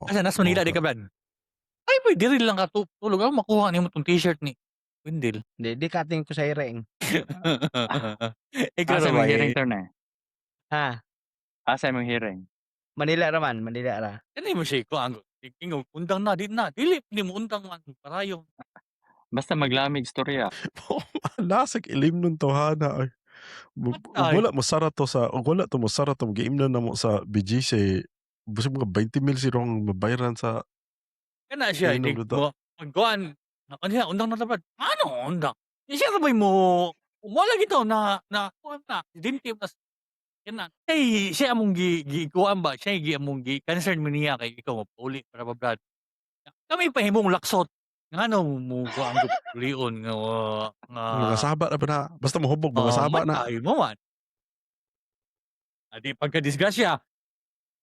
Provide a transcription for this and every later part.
Asa nas Manila di ka Brad? Ay pwede rin lang ka tulog ako makuha nimo tong t-shirt ni Wendell. Di cutting ko sa ireng. Ikaw Asa imong hearing Ramay. turn eh? Ha? Asa imong hearing? Manila raman, Manila ra. Kanay mo siya kuan tingog undang na dili mo undang man parayon. Basta maglamig istorya. Lasag ilim nun tawhana ay. Patay. Wala masara to sa wala to masara to giimnan namo sa BGC. Basta mga 20 mil sirong mabayaran sa Kana siya inom hindi dito. mo magkuan. Ano siya undang na Brad? Ano undang? Di siya sabay mo wala gito na kuan na dinti tas kana. Ay siya among kuan ba? Siya among concern mo niya kay ikaw mapauli para ba Brad? Kami pahimong laksot. Ngano mo kuan lion nga Mga saba na ba na? Basta mahubog mga saba na. matay mo man. Adi pagka-disgrasya,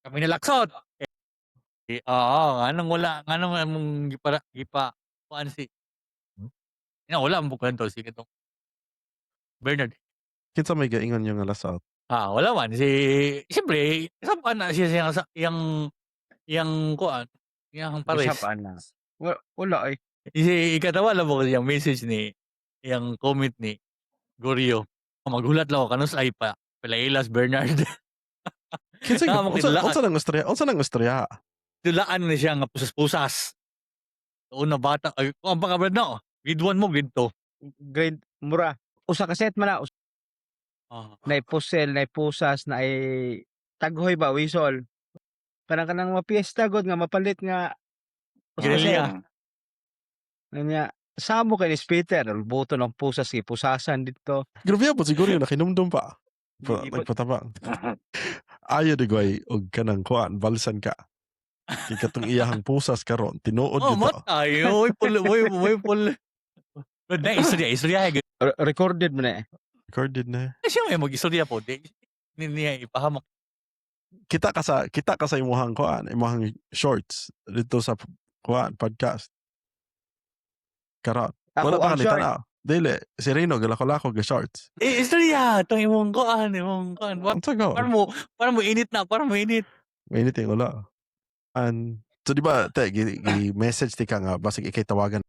kami nalaksot. Oo, nganong among kuan si wala mo kwento sige to. Bernard. Kinsa may gaingon yung alas out. Wala man siyempre sapan na siya sa yang kuan, yang pares. Usapan na. Wala ay. Ikatawa lang mo yung message ni yang comment ni Goryo. Magulat lang ako kanus ay Palailas Bernard. Kinsa unsa nang istorya? Unsa nang istorya? Dulaan na siya nga pusas-pusas. Una bata ay ang baka Brad no. Grade 1 mo, grade 2. Grade mura. Usa ka set man na. Nay pusel, nay pusas, nay taghoy ba wisol. Kanang mapiesta god nga mapalit nga Giniliya. Nya samo kay ni Peter, buto ng pusas si pusasan dito. Grabe po siguro yung nakinumdum pa. Di- Nagpatabang. Ayo digway og kanang kuan balsan ka. Ikatong iyahang pusas karon tinuod dito. Matay. Uy, pul. Brad na, istorya. Recorded mo na eh. Recorded na. Siya may mag-istorya po. Niya ipahamak. Kita ka sa imong kuan, imong shorts dito sa kuan podcast. Karon. Wala pa ang kalitan na. Dili, si Rino galako-lako ga shorts. Istorya, itong imong kuan. Unsa go? Para mo init na, Mainit yung ulo. So di ba, message ti ka nga, basig ikay tawagan.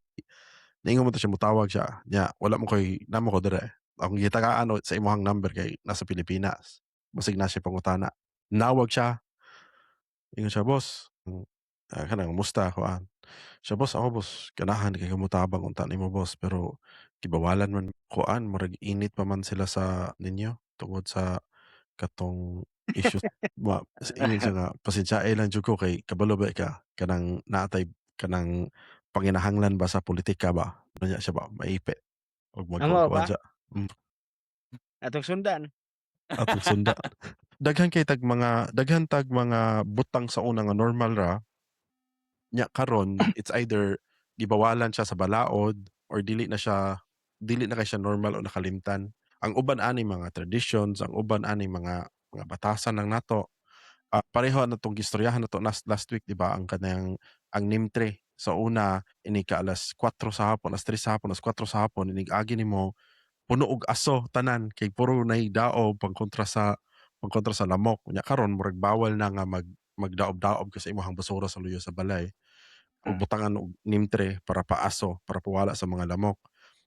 Naingon mo to siya, mutawag siya. Nya, wala mo ko'y, namo ko dire. Akong gitagaan sa imuhang number kay nasa Pilipinas. Basig na siya pangutana. Nawag siya. Ingon siya, boss. Kanang, musta kuan. Siya, boss, ako boss. Ganahan kay kamutabang unta nimo boss. Pero, kibawalan man kuan. Marag init pa man sila sa ninyo. Tungod sa katong issues. Ingon siya nga, pasensyae lang jud ko kay kabalo ba ka. Kanang naatay, kanang panginahanglan ba sa politika ba? Ano siya ba? Maipe. O Amo ba? magkuhan siya. Atong sundan. Atong sunda. Daghan tag mga butang sa una nga normal ra. Nya karon it's either gibawalan siya sa balaod or dili na kay siya normal o nakalimtan. Ang uban ani mga traditions, ang uban ani mga batasan ng nato. Pareho na tong gistoryahan nato last week, di ba? Ang kanang ang NIM3 sa una ini ka alas 4 sa hapon, alas 3 sa hapon, alas 4 sa hapon inig agi nimo puno og aso tanan kay puro nay daob pangkontra sa lamok. Nya karon murag bawal na nga magdaob-daob ka sa imong basura sa luyo sa balay. Ug butangan og NIM3 para paaso, para puwala sa mga lamok.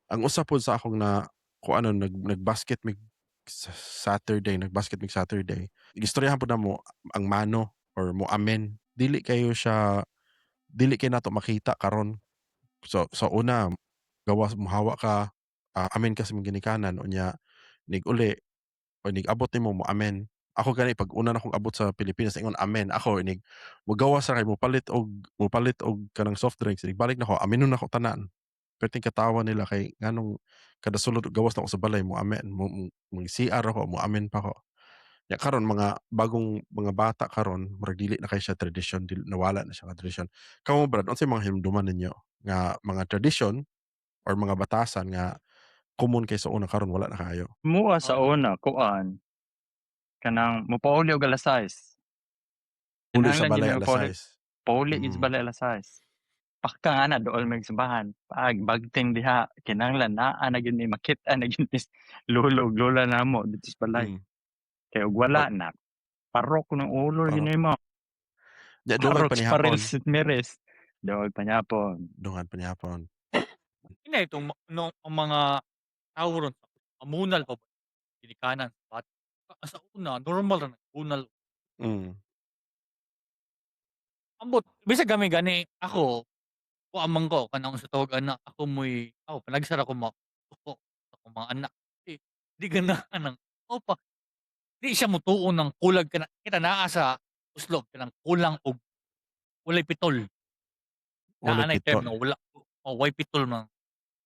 Ang usa pod sa akong nagbasket mig Saturday. Gistoryahan po na mo ang mano or mo amen. Dili kay nato makita karon. So sa una gawas muhawa ka, amen ka sa mga ginikanan unya nig-uli o nig-abot nimo mo amen. Ako gani pag una na akong abot sa Pilipinas ingon amen. Ako inig mugawas ra kay mupalit og kanang soft drinks. Balik na ko aminon na ko tanan. Perting katawa nila kay nganong kada sulod gawas na ako sa balay mo amen mo CR ako mo amen pa ko. Ya karon mga bagong mga bata karon murag dili na kay siya tradisyon, nawala na siya nga tradisyon. Kamo Brad, unsay mga hinumduman ninyo nga mga tradisyon or mga batasan nga common kay sa una karon wala na kaayo? Mua sa una kuan kanang mopauli og alas 6. Uli sa Kinahanglan balay gyud alas pauli. 6. Pauli gid sa balay alas 6. Pakka nga na dool magsimbahan. Pag bagting diha kinahanglan naa na gyud ni makit-an na gyud lolo ug lola namo dito sa balay. Kay ug wala na. Parok ng ulo Parok. gyud nimo. Nya dungag Rox Paril panihapon. Miris. Dungag panyapon. Dungag panihapon. Ina itong ang mga tao ron mamunal pa ba ginikanan sa bata. Sa una normal ra nagmunal. Mm. Ambot bisag kami gani ako kuamang ko kanang sa tawag anak ako mo'y panagsar ako ako sa akong mga anak. Di ganahan ng pa di siya motuon ng kulag kita naa sa uslob kanang kulang og walay pitol. Walay Naa nay term pitol. nga wala way pitol mga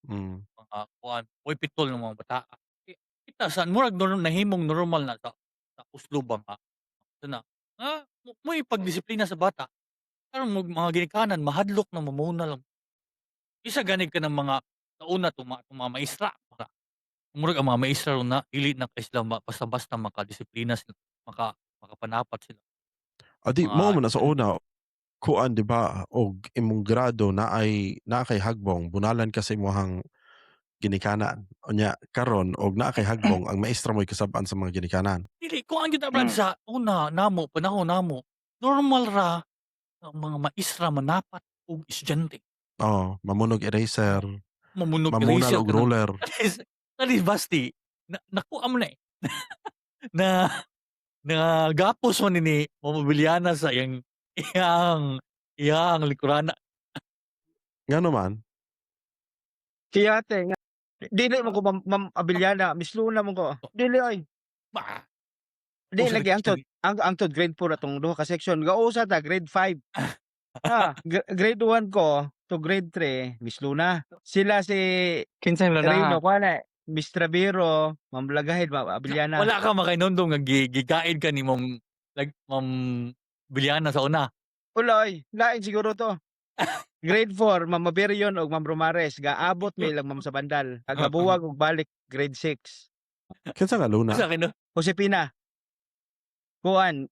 Mm. kuan, way pitol ng mga bata. Kita sa murag nahimong normal na sa uslob ba nga. Na mo'y pagdisiplina sa bata. Karon mga ginikanan mahadlok na mamunal. Isa gani ka ng mga sa una mga maestra. Murag ang mga maestra ron na dili na kay sila basta-basta makadisiplina sila, makapanapat sila. Adi Mga mao man na sa una kuan di ba og imong grado naa kay hagbong bunalan ka sa imong ginikanan. Unya karon og naa kay hagbong ang maestra mo'y kasab-an sa mga ginikanan. dili kung ang kita brad sa una namo panahon namo normal ra ang mga maestra manapat og estudyante. Oh, mamunog eraser, Mamunog mamunal eraser og ka ng ruler. Kani basti nakuha mo na na nagapos man ni Mama sa iyang likurana. Ngano man? Kaya ate nga dili mo ko Ma'am Abiliana, Miss Luna mo ko. Dili oy. Ba, Di usa lagi ka ang tod grade 4 atong duha ka section. Gausa ta grade 5. Grade 1 ko to grade 3 Miss Luna. Sila si Kinsay mo Rino na. kuana Miss Travero, Ma'am Lagahid, Ma'am Abiliana. wala ka makainundong nga gigaid ka ni Ma'am Biliana sa una. Uloy, lain siguro to. Grade 4 Ma'am Maberion og Ma'am Romares gaabot mi lang Ma'am sa bandal. Agabuwag og balik grade 6. Kinsa nga Luna? Sa akin no. Josepina. Kuan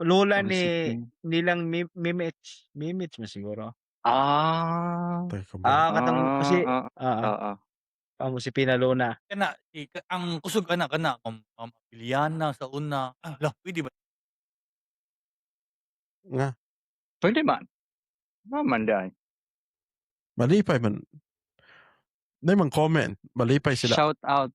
lola ni Josepina. nilang Mimich na siguro. Teka ba? Katong kasi Oo. ang Josepina Luna. Kana ang kusog kana Ma'am Biliana sa una. Pwede ba? Nga, Pwede man. Naman day. malipay man. Nay man comment, malipay sila. Shout out.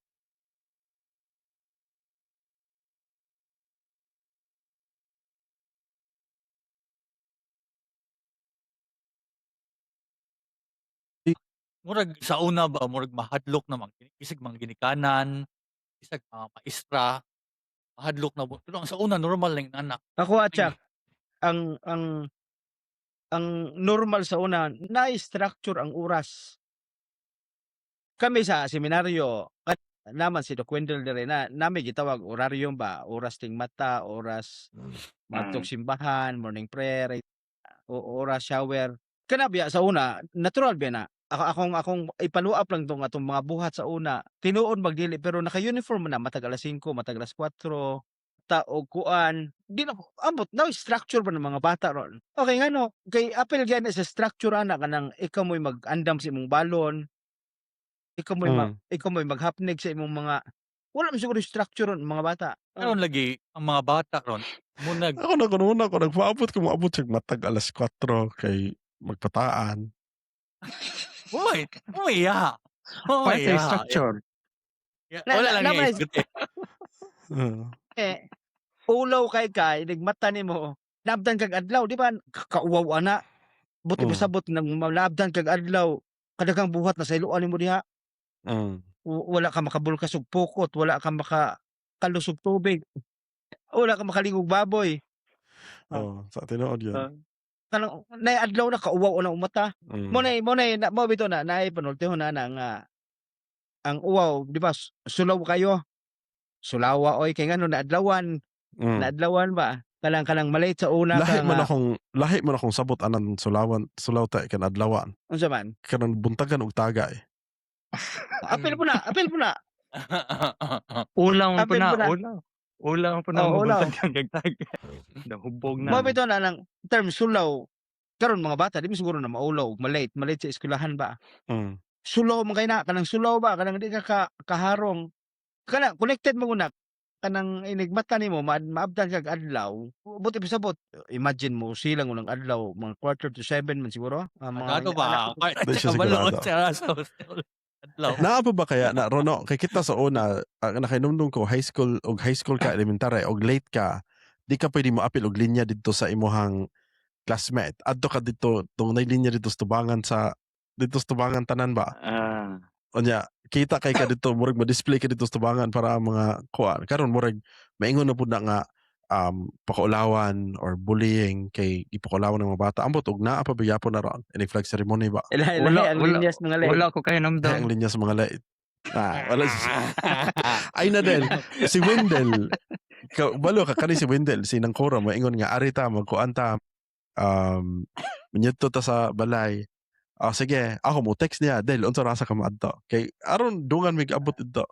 Murag sa una ba murag mahadlok na isig mga ginikanan, isig mga maestra, mahadlok na pero ang sa una normal lang anak. Ako atyak ang normal sa una na-structure ang oras. Kami sa seminaryo naman si Doc Wendell dire na nami gitawag oraryo ba, oras ting mata, oras madtog simbahan, morning prayer, oras shower. Kana biya sa una natural biya na. Akong ipaluap lang tong atong mga buhat sa una. Tinuod magdili pero naka-uniform na matag alas 5, matag alas 4 og kuan di na ambot na structure ba ng mga bata ron. Okay ngano kay apel gyud sa structure ana kanang ikaw mo'y mag-andam sa imong balon. Ikaw mo'y maghapnig sa imong mga wala man siguro structure ron mga bata. Karon lagi ang mga bata ron munag Ako na kununa ko nagpaabot ko moabot sig matag alas 4 kay magpataan. Uy, ya. What is structure? Wala lang naman yung ulaw kay nigmata nimo nabdan kag adlaw di ba kauwaw ana buti pasabot nang nabdan kag adlaw kadaghang buhat na sa iluan nimo diha. Wala ka makabulkas og pukot, wala ka makalusog tubig, wala ka makaligog baboy. Sa tinuod yun. Kanang nay adlaw na kauwaw na umata. Mo bito na naay panultihon na nga ang uwaw di ba sulaw kayo. Sulawa oy kay ngano naadlawan ba kanang malate sa una lahi man akong sabot anan sulaw ta kan adlawan. Unsa man? Kanang buntagan og tagay. Apil po na. Ulang po Apil na. po na. Ulang po na. Ulaw. Nahubog na. Mo bito na lang term sulaw. Karon mga bata di mo siguro na maulaw, malate sa eskwelahan ba. Sulaw man kay na kanang sulaw ba kanang di ka kaharong. Kana connected mo una. kanang inigmata nimo maabtan kag adlaw, buti pa sabot. Imagine mo silang unang adlaw mga 6:45 man siguro, Sigurado mga anak ba? ko. Kahit Di sa siya kabalo sigurado. sa adlaw. Naa pa ba kaya na Rono kay kita sa una nakahinumdum ko high school ka elementary og late ka di ka pwede mo apil og linya didto sa imuhang classmate adto ka dito tong nay linya dito sa tubangan tanan ba Ah, unya kita kay ka dito murag ma-display ka dito sa tubangan para ang mga kuan karon murag maingon na pud na nga pakaulawan or bullying kay ipakaulawan ng mga bata ambot og naa pa ba yapon na ron any flag ceremony ba Lahi wala ang wala linyas mga lay. wala ko kayo ay ang namdam. linya sa mga lait wala ay na din si Wendell balo ka kani si Wendell sinang kora maingon nga arita magkuan ta minyeto ta sa balay. Sige, ako mo text niya Del unsa rasa ka maadto. Kay aron dungan mig abot didto.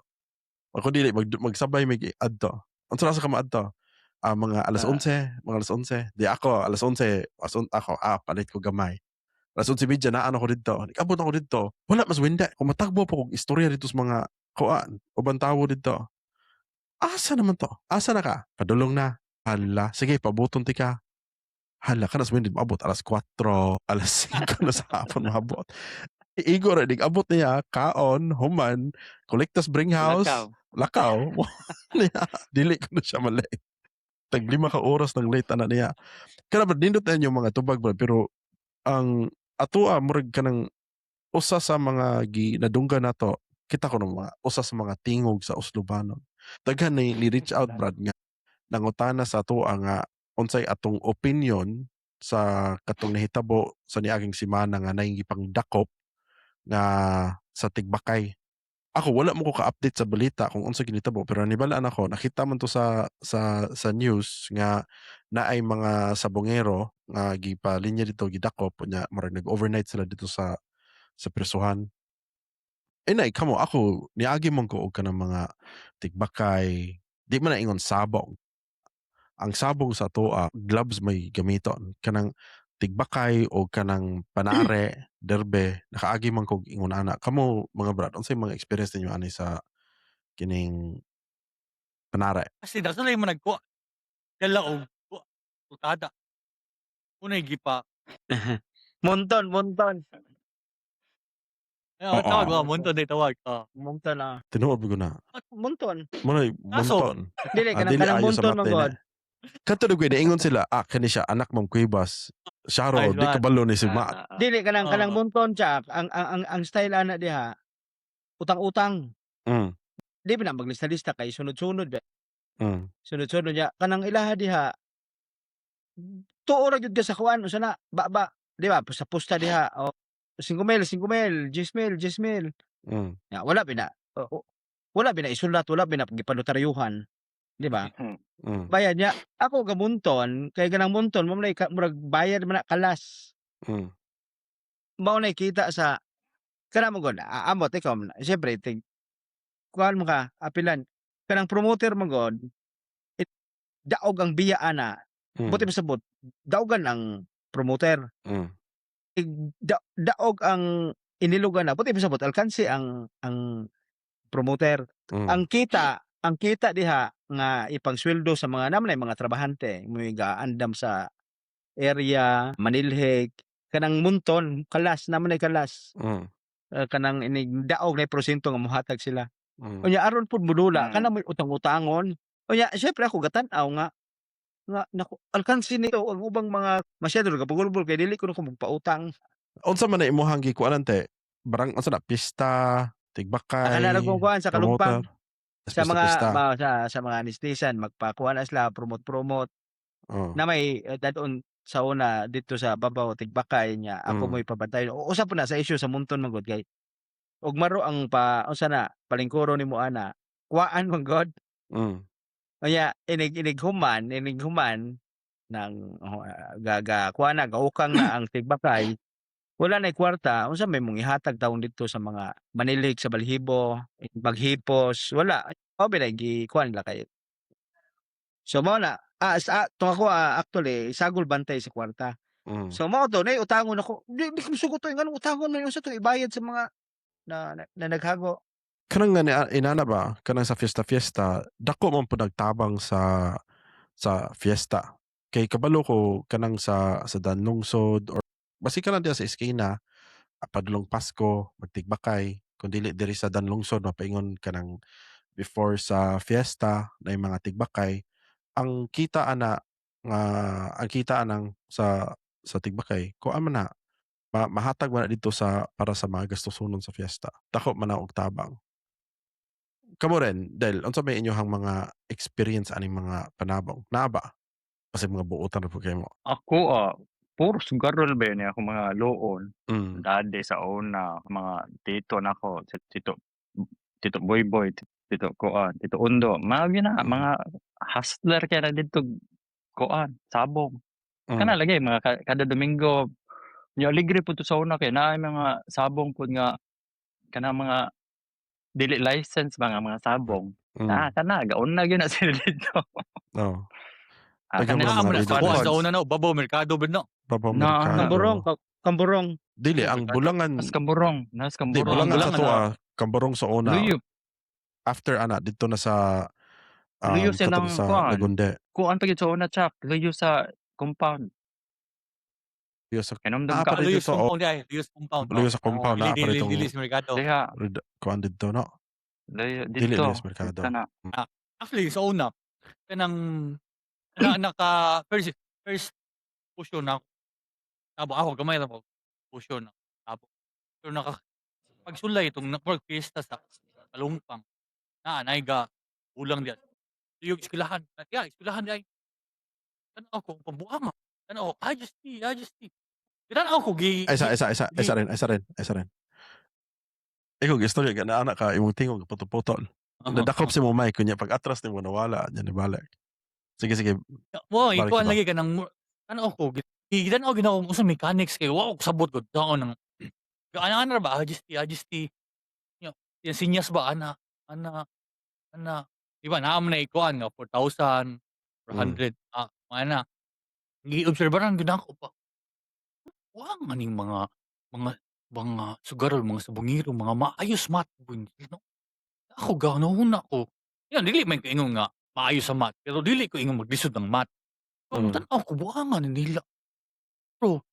Ako dili magsabay mig adto. Unsa rasa ka maadto? Mga alas 11, mga alas 11. Di ako alas 11, ako palit ko gamay. Alas 11:30 na ako didto. Abot ako didto. Wala mas wenda kung matagbo po og istorya dito sa mga kuan uban tawo didto. Asa naman to? Asa na ka? Padulong na. Hala, sige pabuton ti ka. Hala ka nas windi maabot alas 4, alas 5 na sa hapon maabot. Igor ning abot niya kaon, human, kolektas bring house, lakaw. Niya, dili ko na siya malate. Tag 5 ka oras ng late ana niya. Kana ba nindot na yung mga tubag bro pero ang atoa murag kanang usa sa mga ginadunggan nato kita ko ng mga usa sa mga tingog sa Uslubanon. Daghan ni reach out brad nga nangutana sa ato nga unsay atong opinion sa katong nahitabo sa niaging semana nga naingipang dakop nga sa Tigbakay. Ako wala mo ko ka-update sa balita kung unsa ginitabo pero nibalaan ako nakita man to sa news nga naay mga sabongero nga gipalinya dito gidakop nya murag nag-overnight sila dito sa prisuhan. Nay kamo ako niagi man ko og kanang mga Tigbakay di man na ingon sabong. Ang sabong sa atoa gloves may gamiton kanang Tigbakay o kanang Panare, Derbe nakaagi man kog ingon ana. Kamo mga brad unsay mga experience ninyo ani sa kining Panare? Kasi nasanay man nagkuha dala og tutada. Unay gipa Monton. ang Oo. tawag monton day tawag. Monton na. Tinuod ko na. Monton. Munay Kaso, monton. Dili Dili kanang ayo sa monton man mate god. na. Katulog ko ingon sila kani siya anak mong Cuevas. Sharo Ay, di man. kabalo ni si Ma. Dili kanang Oo. monton chak ang style ana diha utang-utang. Mm. Di ba na maglista-lista kay sunod-sunod ba. Mm. Sunod-sunod niya kanang ilaha diha tuo ra gyud ka sa kuan usa na ba di ba sa pusta diha 5,000, 10,000. Mm. Ya wala bina wala bina isulat, wala bina gipanotaryuhan, di ba? Mm. Bayad niya ako gamunton kay ganang munton mo murag bayad man na kalas. Mm. Mao na kita sa kana mo god amot ikaw siyempre kuan mo ka apilan kanang promoter mo god daog ang biya ana buti masabot daogan ang promoter Mm. daog ang inilugan na buti masabot alkansi ang promoter Mm. ang kita diha nga ipangsweldo sa mga naman mga trabahante may gaandam sa area manilhig kanang munton kalas naman ay kalas Mm. kanang inig daog na porsyento nga mohatag sila. Mm. Unya aron pud modula kana may utang-utangon. Unya syempre ako gatan-aw nga naku alkansi nito ang ubang mga masyado gapagulbol kay dili ko na ko magpautang. Unsa man na imuhang gikuanan te? Barang unsa na pista, Tigbakay, Akala ko kuan sa promoter, kalumpang sa mga pista. sa mga anestesian magpakuha na sila promote Oh. na may dadon sa una dito sa babaw Tigbakay niya ako mo'y pabantay. Usa po na sa issue sa munton man god kay ug maro ang unsa na palingkuro nimo ana kuhaan man god. Mm. Kaya inig human ng kuha na gaukang na ang Tigbakay wala na'y kwarta unsa may mong ihatag taon dito sa mga manilig sa balhibo, maghipos, wala. Mao ba gikuan nila kay so mao na tong ako actually sagol bantay sa kwarta. Mm. So mao to nay utangon ako di ko sugot to nganong utangon man unsa to ibayad sa mga na naghago. Kanang nga inana ba, kanang sa fiesta-fiesta, dako man po nagtabang sa fiesta. Kay kabalo ko kanang sa Danlungsod or basi ka lang diya sa eskina, padulong Pasko, magtigbakay, kung dili diri sa Danlungsod mapaingon kanang before sa fiesta na yung mga tigbakay, ang kita ana nga ang kita anang sa tigbakay kuan man na mahatag man na dito sa para sa mga gastusonon sa fiesta. Dako man na og tabang. Kamo rin, Del, unsa may inyohang mga experience aning mga panabong? Naa ba? Kasi mga buotan na po kayo mo. Ako, puro sugarol ba yun akong mga loon. Mm. Dati sa una, mga tito nako, si Tito Boyboy, Tito Kuan, Tito Undo, mga yun na, Mm. mga hustler kaya na dito Kuan, sabong. Kana Mm. lagi mga kada Domingo, nya aligre pud to sa una kay naay mga sabong pud nga kanang mga dili license mga sabong. Mm. Kana gaon na gyud na sila dito. Oo. Daghan Kana mo Naa ng mo mga na sa illegal kuha sa pods. una na babaw merkado ba no? Papaw Na Kamburong, merkado. kamburong. Dili, Oo, ang merkado. bulangan, nas di, kamburong. bulangan sa bulangan tuwa, kamburong sa una. Luyo, After ana, dito na sa, luyo katong silang sa kuan. Lagunde. Kuan pa gyud sa una chap, luyo sa compound. Luyo sa, Hinumdum naa pa ka rin Luyos dito, compound ay, Luyos compound. luyo sa oh, compound, Dili naa pa rin dili dili itong, sa merkado. diha, kuan dito, no? luyo Dili, dito. luyo sa merkado. Kana. Actually sa una kanang naka first push na ako gamay ra po push na tabo. Pero pagsulay itong work fiesta sa Kalungpang naay ga ulang diyan. Yung eskwelahan, eskwelahan ay tanaw ko pambuanga. Tanaw, I just see. Tanaw ko Isa rin. Ikaw, istorya ka na anak ka, imong tingog, putol-putol. Nadakop si mo mic, kunya pag atras ni mo nawala, yan ibalik. Sige, Mo balik ikuan kita. lagi ka nang tanaw ko tanaw ginawa ko sa mechanics kay wow sabot ko taon nang ana ba I just see. Yung sinyas ba ana di ba naam na ikuan nga 4,000, 400 mga na. Gi-obserbaran gid ako pa. Wa nga ning mga sugarol, mga sabongero, mga maayos math bun no. Ako ganaon ako. Yan dili man ko ingon nga maayo sa math, pero dili ko ingon maglisod ng math. Pero tanaw ko buangan nila. Pero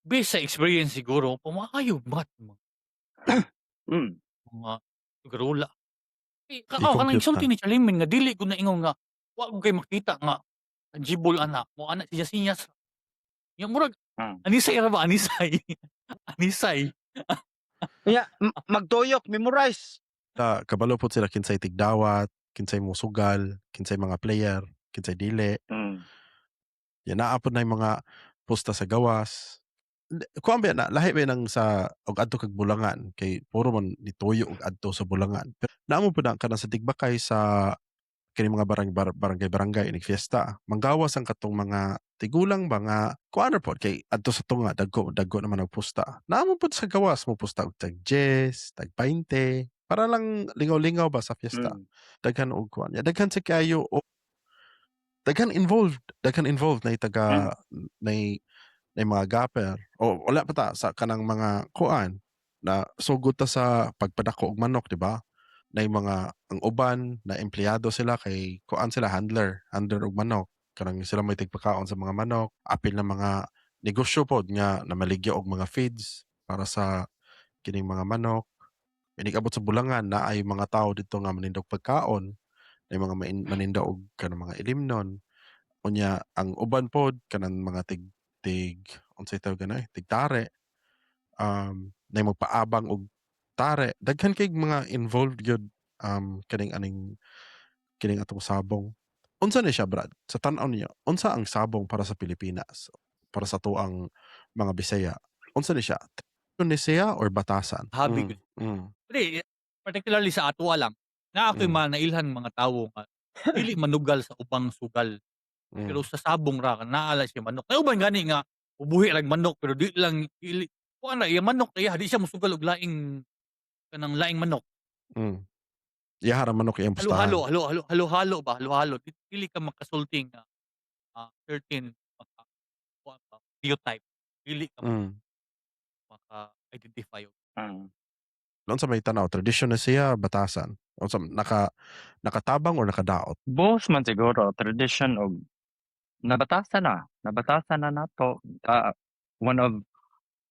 based sa experience siguro pamaayo math Mm. mga sugarola. Kanang I-compute insulti na. ni Charlemagne nga dili ko na ingon nga wa ko kay makita nga tangible ana mo ana siya sinyas. Yang murag anisay ra ba anisay. Anisay. Kaya magtuyok, memorize. Kabalo po sila kinsay tigdawat, kinsay musugal, kinsay mga player, kinsay dili. Mm. Yan naapod na yung mga pusta sa gawas. Kuan ba na lahi ba nang sa og adto kag bulangan kay puro man nituyo og adto sa bulangan. Pero naamo po na kana sa tigbakay sa kini mga barangay inig fiesta. Manggawas ang katong mga tigulang ba nga kuan po kay adto sa tunga dagko naman ang pusta. Naamo po sa gawas mo pusta og tag 10, tag 20 para lang lingaw-lingaw ba sa fiesta. Mm. Daghan og kuan. Daghan sa kayo daghan involved na taga na mga gapper o wala pa ta sa kanang mga kuan na sugod ta sa pagpadako og manok, di ba? Na mga ang uban na empleyado sila kay kuan sila handler og manok kanang sila may tigpakaon sa mga manok, apil na mga negosyo pod nga na maligya og mga feeds para sa kining mga manok. Inig-abot sa bulangan na ay mga tao dito nga manindog pagkaon, na mga maninda og kanang mga ilimnon. Unya ang uban pod kanang mga tig unsay tawag ganay tigtare na magpaabang og tare daghan kay mga involved gyud kining atong sabong. Unsa ni siya Brad sa tan-aw niyo? Unsa ang sabong para sa Pilipinas? Para sa tuang mga Bisaya. Unsa ni siya? Tradisyon ni siya or batasan? Habi gud. Dili particularly sa atwa lang. Na ako'y manailhan mga tawo nga dili manugal sa ubang sugal. Pero sa sabong ra naala siya manok. Kay uban gani nga ubuhi lang manok pero di lang dili kuan ra iya manok kaya di siya mosugal og laing kanang laing manok. Iyahara manok iyang pustahan. Halo-halo ba? Halo-halo. Dili ka makasulti nga certain kuan ba stereotype. Dili ka maka-identify. Unsa may tanaw, tradisyon na siya, batasan? Unsa nakatabang or nakadaot? Both man siguro tradition og nabatasan na nato. One of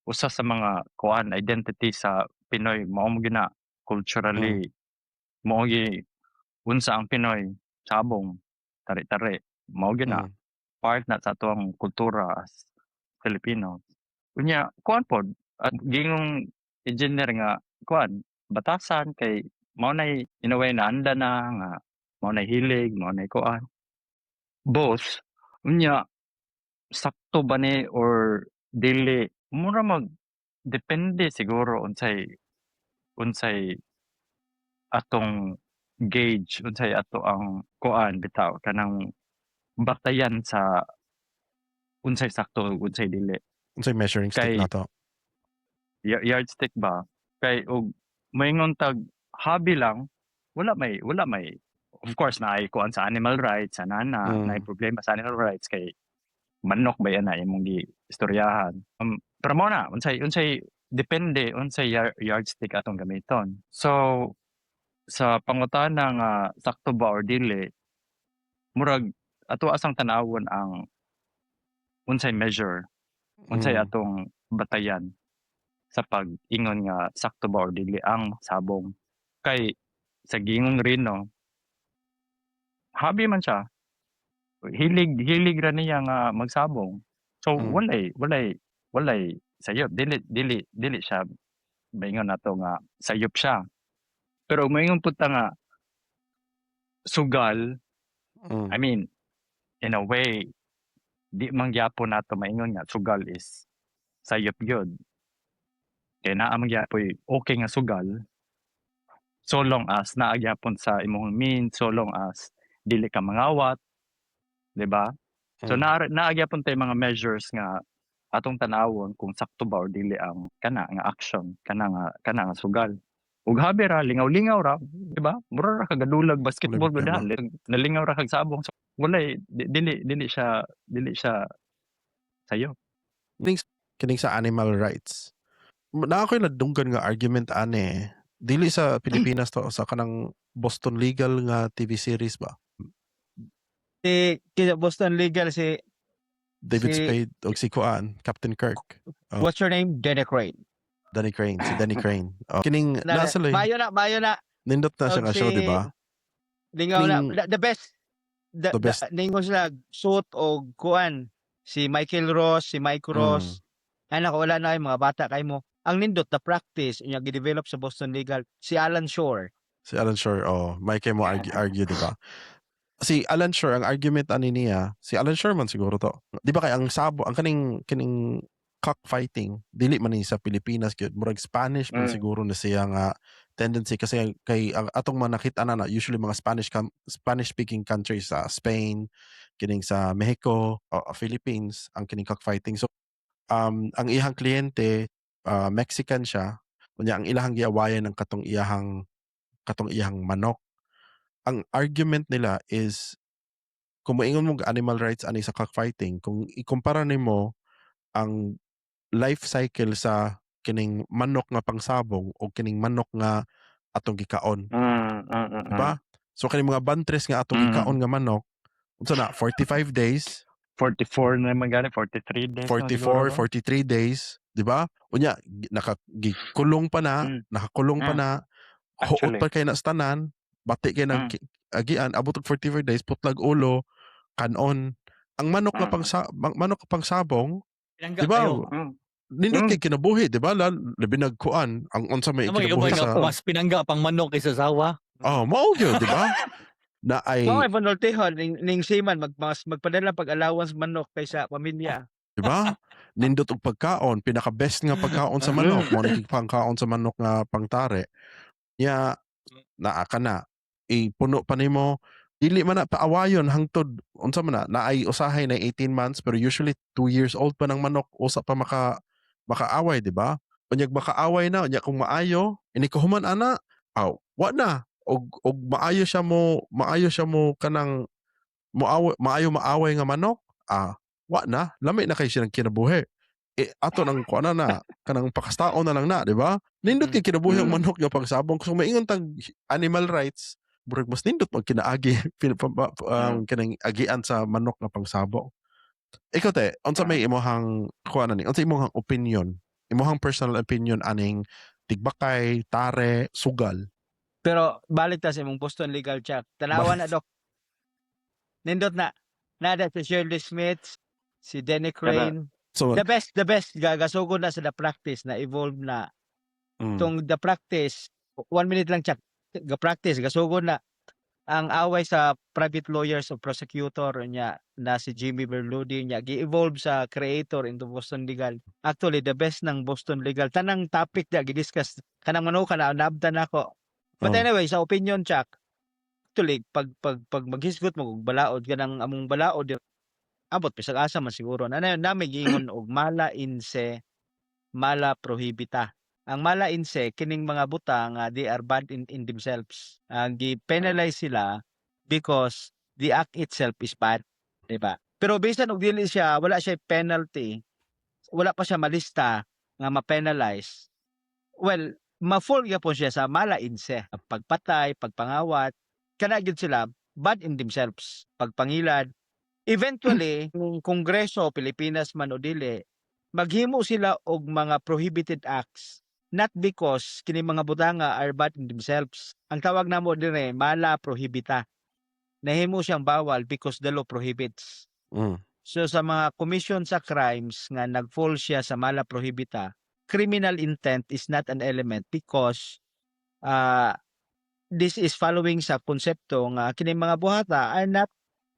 usa sa mga kuan identity sa Pinoy mao mo gina culturally mao gi unsa ang Pinoy sabong tari-tari mao gina Mm. part na sa atuang kultura as Filipino. Unya kuan pod at gingong engineer nga kuan batasan kay mao nay in a way naanda na nga mao nay hilig mao nay kuan. Both unya sakto ba ni or dili mura depende siguro unsay atong gauge unsay ato ang kuan bitaw kanang batayan sa unsay sakto ug unsay dili. Unsay measuring stick Kay nato? yardstick ba kay og moingon tag hobby lang wala may of course naay kuan sa animal rights ana naay problema sa animal rights kay manok ba yan na imong giistoryahan. Pero mo na unsay depende unsay yardstick atong gamiton. So sa pangutana nga sakto ba or dili murag ato asang tanawon ang unsay measure unsay atong batayan sa pag-ingon nga sakto ba or dili ang sabong. Kay sa gingong Rino hobby man siya. Hilig ra niya nga magsabong. So walay sayop dili siya maingon nato nga sayop siya. Pero maingon pud ta nga sugal I mean in a way di man gyapon nato maingon nga sugal is sayop gyud. Kay naa man gyapon okay nga sugal so long as naa gyapon sa imong means, so long as dili ka mangawat, di ba? So naa gyapon tay mga measures nga atong tanawon kung sakto ba or dili ang kana nga action, kana nga sugal. Ug habi ra lingaw-lingaw ra, di ba? Mura ra kagadulag basketball Wala gud problema. nalingaw ra kag sabong. So, walay dili siya sayo. Kining sa animal rights. Na ako'y nadunggan nga argument ani. Dili sa Pilipinas to sa kanang Boston Legal nga TV series ba? Si Boston Legal si David Si- Spade o si Kuan, Captain Kirk. what's your name? Danny Crane. Danny Crane, si Danny Crane. Kining nasa Mayo na. nindot na siya Og nga show, si- di ba? Lingaw na. Ning- The best. The best. Ningon sila suit o kuan. Si Michael Ross, si Mike Ross. Anak wala na yung mga bata kay mo. Ang nindot na practice yung gi-develop sa Boston Legal si Alan Shore. Si Alan Shore, may kayo mo argue, di ba? Si Alan Shore, ang argument ani niya, si Alan Shore man siguro to. Di ba kay ang sabo, ang kining cockfighting, dili man ni sa Pilipinas, gyud murag Spanish man siguro na siya nga tendency kasi kay ang atong mga nakita na usually mga Spanish speaking countries sa Spain, kining sa Mexico, Philippines, ang kining cockfighting. So ang ihang kliyente Mexican siya, kunya ang ilahang giawayan ng katong iyahang manok. Ang argument nila is kung moingon mo animal rights ani sa cockfighting, kung ikumpara nimo ang life cycle sa kining manok nga pangsabong o kining manok nga atong gikaon, diba? So kining mga bantres nga atong gikaon nga manok, unsa na 45 days, 44 na naman gani, 43 days. 44, 43 days, di ba? Unya, nakakulong pa na, huot pa kayo na sa tanan, bati kayo ng agian, abot og 44 days, putlag ulo, kanon. Ang manok na pangsabong, di ba? Nindot kay kinabuhi, di ba? Labi nagkuan, ang unsa may kinabuhi sa... Mas pinangga pang manok kaysa sawa. Mao gyud, di ba? Na ay... Mga Ivanoltehon, ning seaman, magpadala pag-allowance manok kaysa pamilya. Diba? Nindot og pagkaon, pinaka-best nga pagkaon sa manok, mo naging pangkaon sa manok nga pangtare. Ya naa ka na. Puno pa nimo, dili man na paawayon hangtod unsa man na ay usahay na 18 months pero usually 2 years old pa ng manok usa pa makaaway, di ba? Unyag makaaway na, unya kung maayo, inikahuman ana, wa na. Og maayo siya mo kanang maaway nga manok, wa na, lami na kay siya ng kinabuhi. Ato nang kuana na kanang pakastao na lang na, di ba? Nindot kay kinabuhi ang manok yung pagsabong. Kung maingon tag animal rights, burag mas nindot mag kinaagi kanang agian sa manok nga pangsabong. Ikaw te, unsa may imong kuan ani? Unsa imong opinion? Imong personal opinion aning tigbakay, tare, sugal. Pero balik ta sa imong Boston Legal Check. Tanawan na dok. Nindot na. Nada si Shirley Smith, si Denny Crane. So, The best gagasugod na sa the practice na evolve na. Tong the practice 1 minute lang check. Ga-practice gasugod na ang away sa private lawyers o prosecutor niya na si Jimmy Berludi niya gi-evolve sa creator into Boston Legal. Actually the best ng Boston Legal tanang topic na gi-discuss kanang manuka na nabdan ako. But anyway, sa opinion check, actually pag maghisgot mo og balaod kanang among balaod abot bisag asa man siguro na nami giingon og mala inse mala prohibita. Ang mala inse kining mga butang they are bad in themselves. Ang gi-penalize sila because the act itself is bad, di ba? Pero bisan og dili siya wala siya penalty, wala pa siya malista nga ma-penalize. Well, ma-fall gyapon siya sa mala inse. Pagpatay, pagpangawat, kana gyud sila bad in themselves. Pagpangilad, eventually kung Kongreso Pilipinas man o dili, maghimo sila og mga prohibited acts not because kini mga butanga are bad in themselves. Ang tawag namo dire mala prohibita. Nahimo siyang bawal because the law prohibits. So sa mga commission sa crimes nga nagfall siya sa mala prohibita, criminal intent is not an element because this is following sa konsepto nga kini mga buhata are not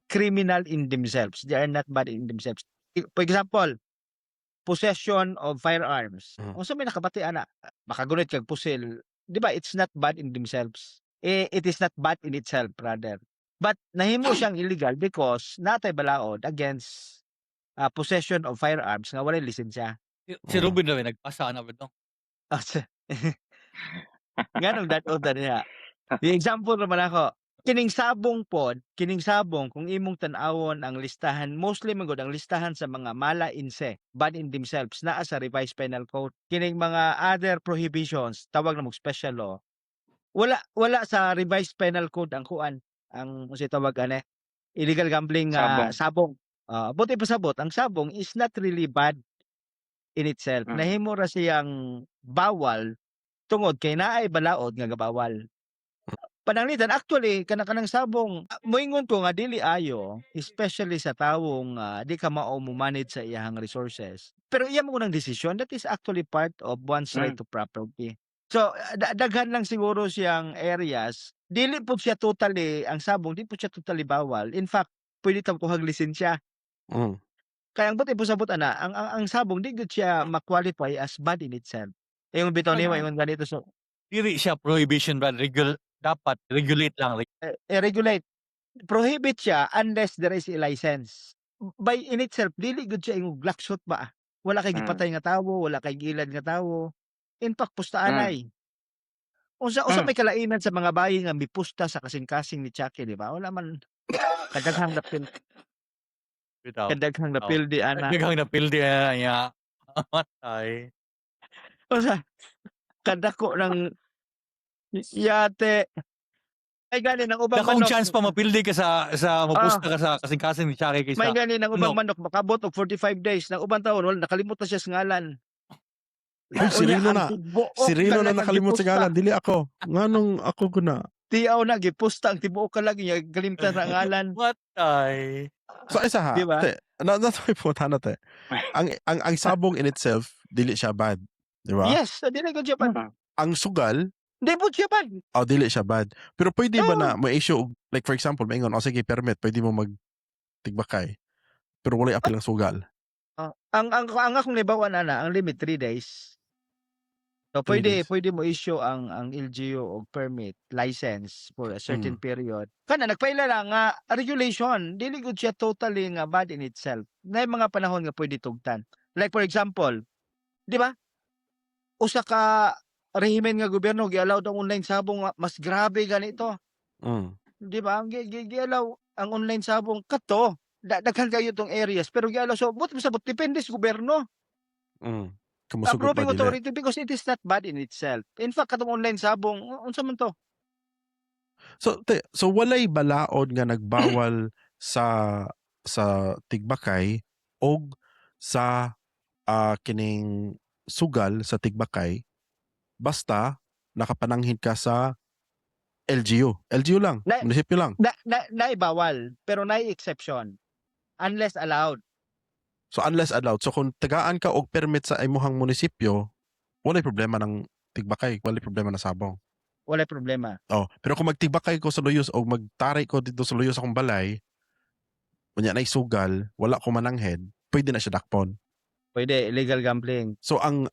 criminal in themselves. They are not bad in themselves. For example, possession of firearms. Unsa may nakabati ana? Makagunit kag pusil. Di ba? It's not bad in themselves. It is not bad in itself rather. But nahimo siyang illegal because natay balaod against possession of firearms nga walay lisensya. Si Ruben na nagpasa na ba ito? Nganong that order niya. The example naman ako, kining sabong kung imong tan-awon ang listahan, mostly magod ang listahan sa mga mala inse, bad in themselves, naa sa revised penal code. Kining mga other prohibitions, tawag na mong special law, wala sa revised penal code ang kuan, ang si tawag ane, illegal gambling sabong. Buti pa sabot, ang sabong is not really bad in itself. Nahimo ra siyang bawal tungod kay naay balaod nga gabawal. Pananglitan actually kanang sabong moingon ko nga dili ayo especially sa tawong di ka mao mo manage sa iyang resources. Pero iya mo nang desisyon that is actually part of one's right to property. So daghan lang siguro siyang areas dili po siya totally ang sabong di po siya totally bawal. In fact, pwede ta kuhag lisensya. Kaya ang buti po sabot ana ang sabong di gud siya ma-qualify as bad in itself. Yung bitaw ni yung ganito so Dili siya prohibition but dapat regulate lang. Regulate. Prohibit siya unless there is a license. By in itself, dili good siya yung glaksot ba? Wala kay gipatay nga tawo, wala kay gilad nga tawo. In fact, pustaanay. Unsa may kalainan sa mga bayi nga mipusta sa kasing-kasing ni Chucky, di ba? Wala man kadaghang napil. Kadaghang napildi ana. Kadaghang napildi niya. Matay. Unsa kadako ng yate. May gani ng ubang Dakong manok. chance pa mapildi ka sa mapusta ka sa kasing-kasing ni Chucky kaysa. May gani ng ubang manok makabot og 45 days ng ubang taon wala nakalimot na siya sa ngalan. Ay, si Rino na. Si Rino na nakalimot sa ngalan. Dili ako. Nganong ako guna. Tiyaw na, gipusta ang tibuok ka lagi niya, galimtan sa ngalan. Matay. So, isa ha. Diba? Natoy po, te. Ang sabong in itself, dili siya bad. Di ba? Yes, dili ko siya bad. Ang sugal, Di po siya bad. dili siya bad. Pero pwede ba na may issue, like for example, maingon, sige, permit, pwede mo magtigbakay. Pero wala apil ang sugal. Ang akong libawan ana, ang limit 3 days. So pwede mo issue ang LGU og permit, license for a certain period. Kana nagpaila lang nga regulation, dili gud siya totally nga bad in itself. Nay mga panahon nga pwede tugtan. Like for example, di ba? Usa ka rehimen nga gobyerno gi-allow ang online sabong mas grabe ganito. Di ba? Gi-allow ang online sabong kato. Daghan kayo tong areas pero gi-allow so but depende sa gobyerno. Kamusugod ba approving dili? authority because it is not bad in itself. In fact, katong online sabong, unsa man to? So walay balaod nga nagbawal sa tigbakay og sa kining sugal sa tigbakay basta nakapananghid ka sa LGU. LGU lang, Na, munisipyo lang. naibawal, pero na exception. Unless allowed. So unless allowed. So kung tagaan ka og permit sa imuhang munisipyo, walay problema ng tigbakay, walay problema na sabong. Wala problema. Oh, pero kung magtigbakay ko sa luyos o magtaray ko dito sa luyos akong balay, unya na sugal, wala ko mananghid, pwede na siya dakpon. Pwede, illegal gambling. So ang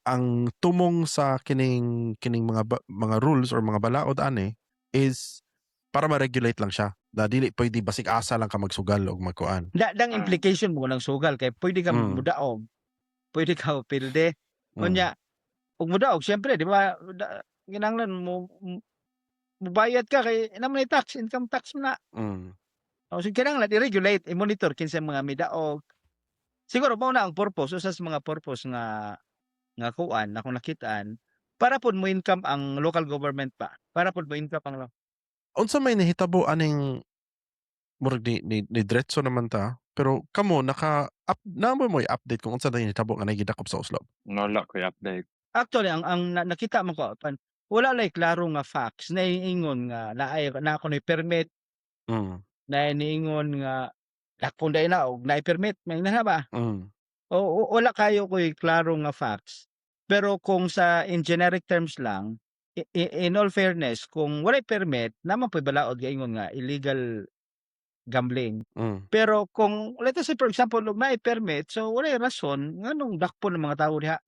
tumong sa kining mga rules or mga balaod ani is para ma-regulate lang siya. Na dili pwede basig asa lang ka magsugal o magkuan. Dang implication mo ng sugal kay pwede ka mudaog. Pwede ka pilde. Unya, ug mudaog syempre, di ba? Ginanglan mo mubayad ka kay naman tax, income tax mo na. O so kinahanglan i-regulate, i-monitor kinsa mga midaog. Siguro mao na ang purpose, usa sa mga purpose nga kuan na kung nakitaan para pod mo income ang local government pa. Para pod mo income ang Unsa may nahitabo aning murag ni diretso naman ta, pero kamo namo mo i-update kung unsa na nahitabo nga nagidakop sa Oslo. Wala ko i-update. Actually ang nakita man ko wala lay klaro nga facts na ingon nga na ako na permit na niingon nga dakpon day na og na permit may na ba? O wala kayo ko klaro nga facts. Pero kung sa in generic terms lang, in all fairness, kung wala permit, naman po balaod gaingon nga illegal gambling. Pero kung let us say for example, ug na permit, so wala rason nganong dakpon ng mga tao diha.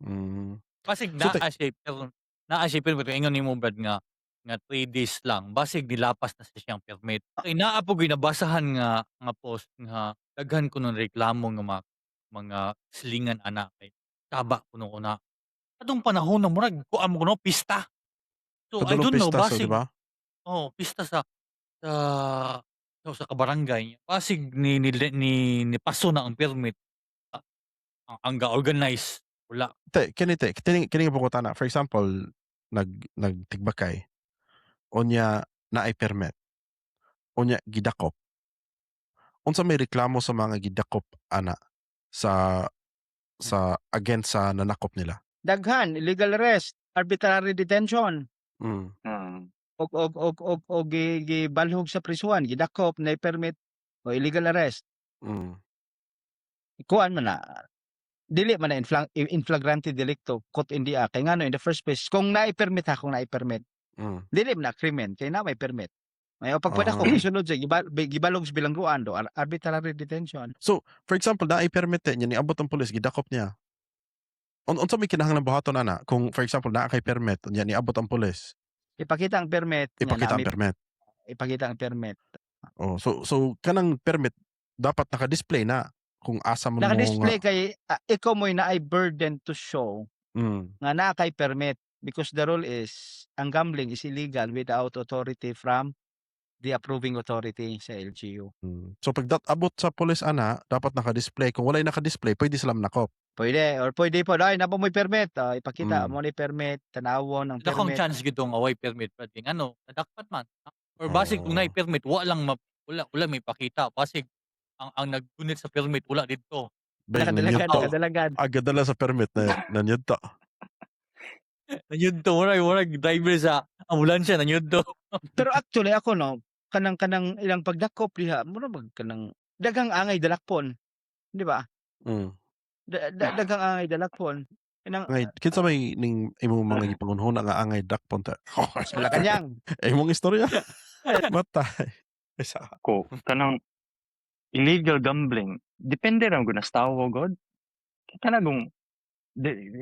Basig So, naa siya pero ingon nimo Brad nga 3 days lang basig nilapas na sa siyang permit. Kay naa po ginabasahan nga post nga daghan kuno reklamo nga mga silingan ana kay taba kuno una. Adtong panahon na murag kuan mo kuno pista. So I Kadulong don't know pista, so, basig di ba? pista sa kabarangay. Basig ni paso na ang permit. Ang ga-organize wala. Kini po ko tana. For example, nagtigbakay. Unya na ay permit. Unya gidakop. Unsa may reklamo sa mga gidakop ana sa against sa nanakop nila? Daghan, illegal arrest, arbitrary detention, og gibalhog sa prisuhan, gidakop na permit o illegal arrest. Kuan man na dili man na in flagrante delicto caught in the act. Kay ngano in the first place kung na-permit dili man na krimen kay na may permit. May pagpadako isunod sa gibalog sa bilangguan do arbitrary detention. So, for example, na ay permit niya ni abot ang pulis gidakop niya. Unsa may kinahanglan buhaton ana kung for example naa kay permit niya ni abot ang pulis? Ipakita ang permit. Ipakita ang permit. Ipakita ang permit. Oh, so kanang permit dapat naka-display na kung asa mo Naka-display kay ikaw mo na ay burden to show nga naa kay permit because the rule is ang gambling is illegal without authority from the approving authority sa LGU. So pag abot sa pulis ana dapat naka-display. Kung walay naka-display pwede sila manakop. Pwede po dai na po may permit. Ipakita mo ni permit, tanawon ang Dakong permit. chance gito nga way permit Brad kay ano nadakpat man. Or basig kung naay permit wala may pakita. Basig ang naggunit sa permit wala dito. Nakadalagan. Agadala sa permit na nanyudto. Nanyudto murag driver sa ambulansya nanyudto. Pero actually ako no, kanang ilang pagdakop diha, mura kanang daghang angay dalakpon. Di ba? Daghang angay dalakpon. Ngay kinsa may ning imong mga gipangunhuna nga angay dakpon ta. Malacanang. Imong istorya. Matay. Ko kanang illegal gambling depende ra gud na tawo god. Kanang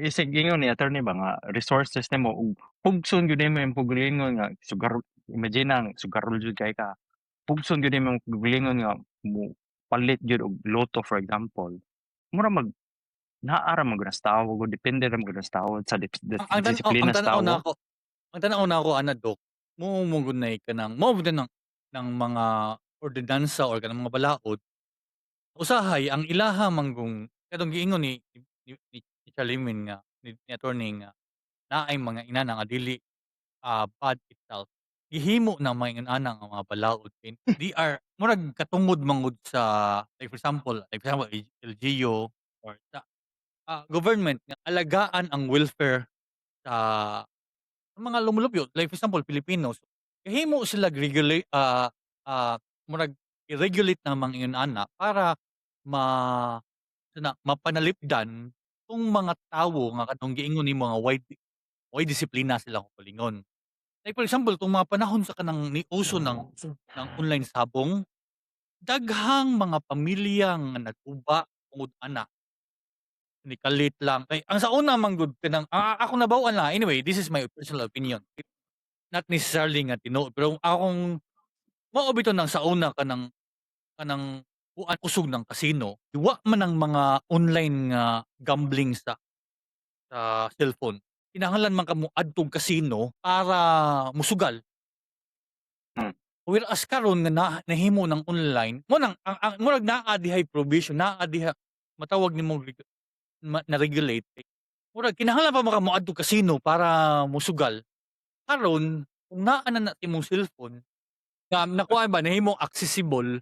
isig ingon ni attorney ba nga resources nimo ug pugson gyud nimo yung puglingon nga sugar imagine ang sugarol jud kay ka. Pugson gyud nimo yung puglingon nga mo palit gyud og loto for example. Mura naara man gud na tawo god depende ra gud na tawo sa disiplina sa tawo. Ang tanaw na ako ana dok. Mo gud na kanang mo gud ng mga ordinansa or kanang mga balaod. Usahay ang ilaha manggong kadong giingon ni Chalimin nga ni attorney nga naay mga inana nga dili bad itself. Gihimo ng mga inana nga mga balaod kay they are murag katungod mangud sa like for example LGU or sa government nga alagaan ang welfare sa mga lumulupyo. Like for example Filipinos, gihimo sila regulate murag i-regulate ng mga inana para ma mapanalipdan kung mga tawo nga katong giingon nimo nga why disiplina sila kung kalingon. Like for example, kung mga panahon sa kanang uso ng online sabong, daghang mga pamilya nga nag-uba tungod ana, nikalit lang. Kay ang sa una man gud kanang ako nabaw-an lang, anyway, this is my personal opinion. Not necessarily nga tinuod, pero akong mao bitaw nang sa una kanang kuan kusog ng casino, wa man ang mga online nga gambling sa cellphone. Kinahanglan man kamo adtong casino para musugal. Whereas karon nga nahimo ng online, mo nang ang murag naa dihay provision, naa diha matawag nimong na-regulate. Murag kinahanglan pa mo adtong casino para musugal. Karon kung naa na imong cellphone, nga nakuha ba nahimong accessible,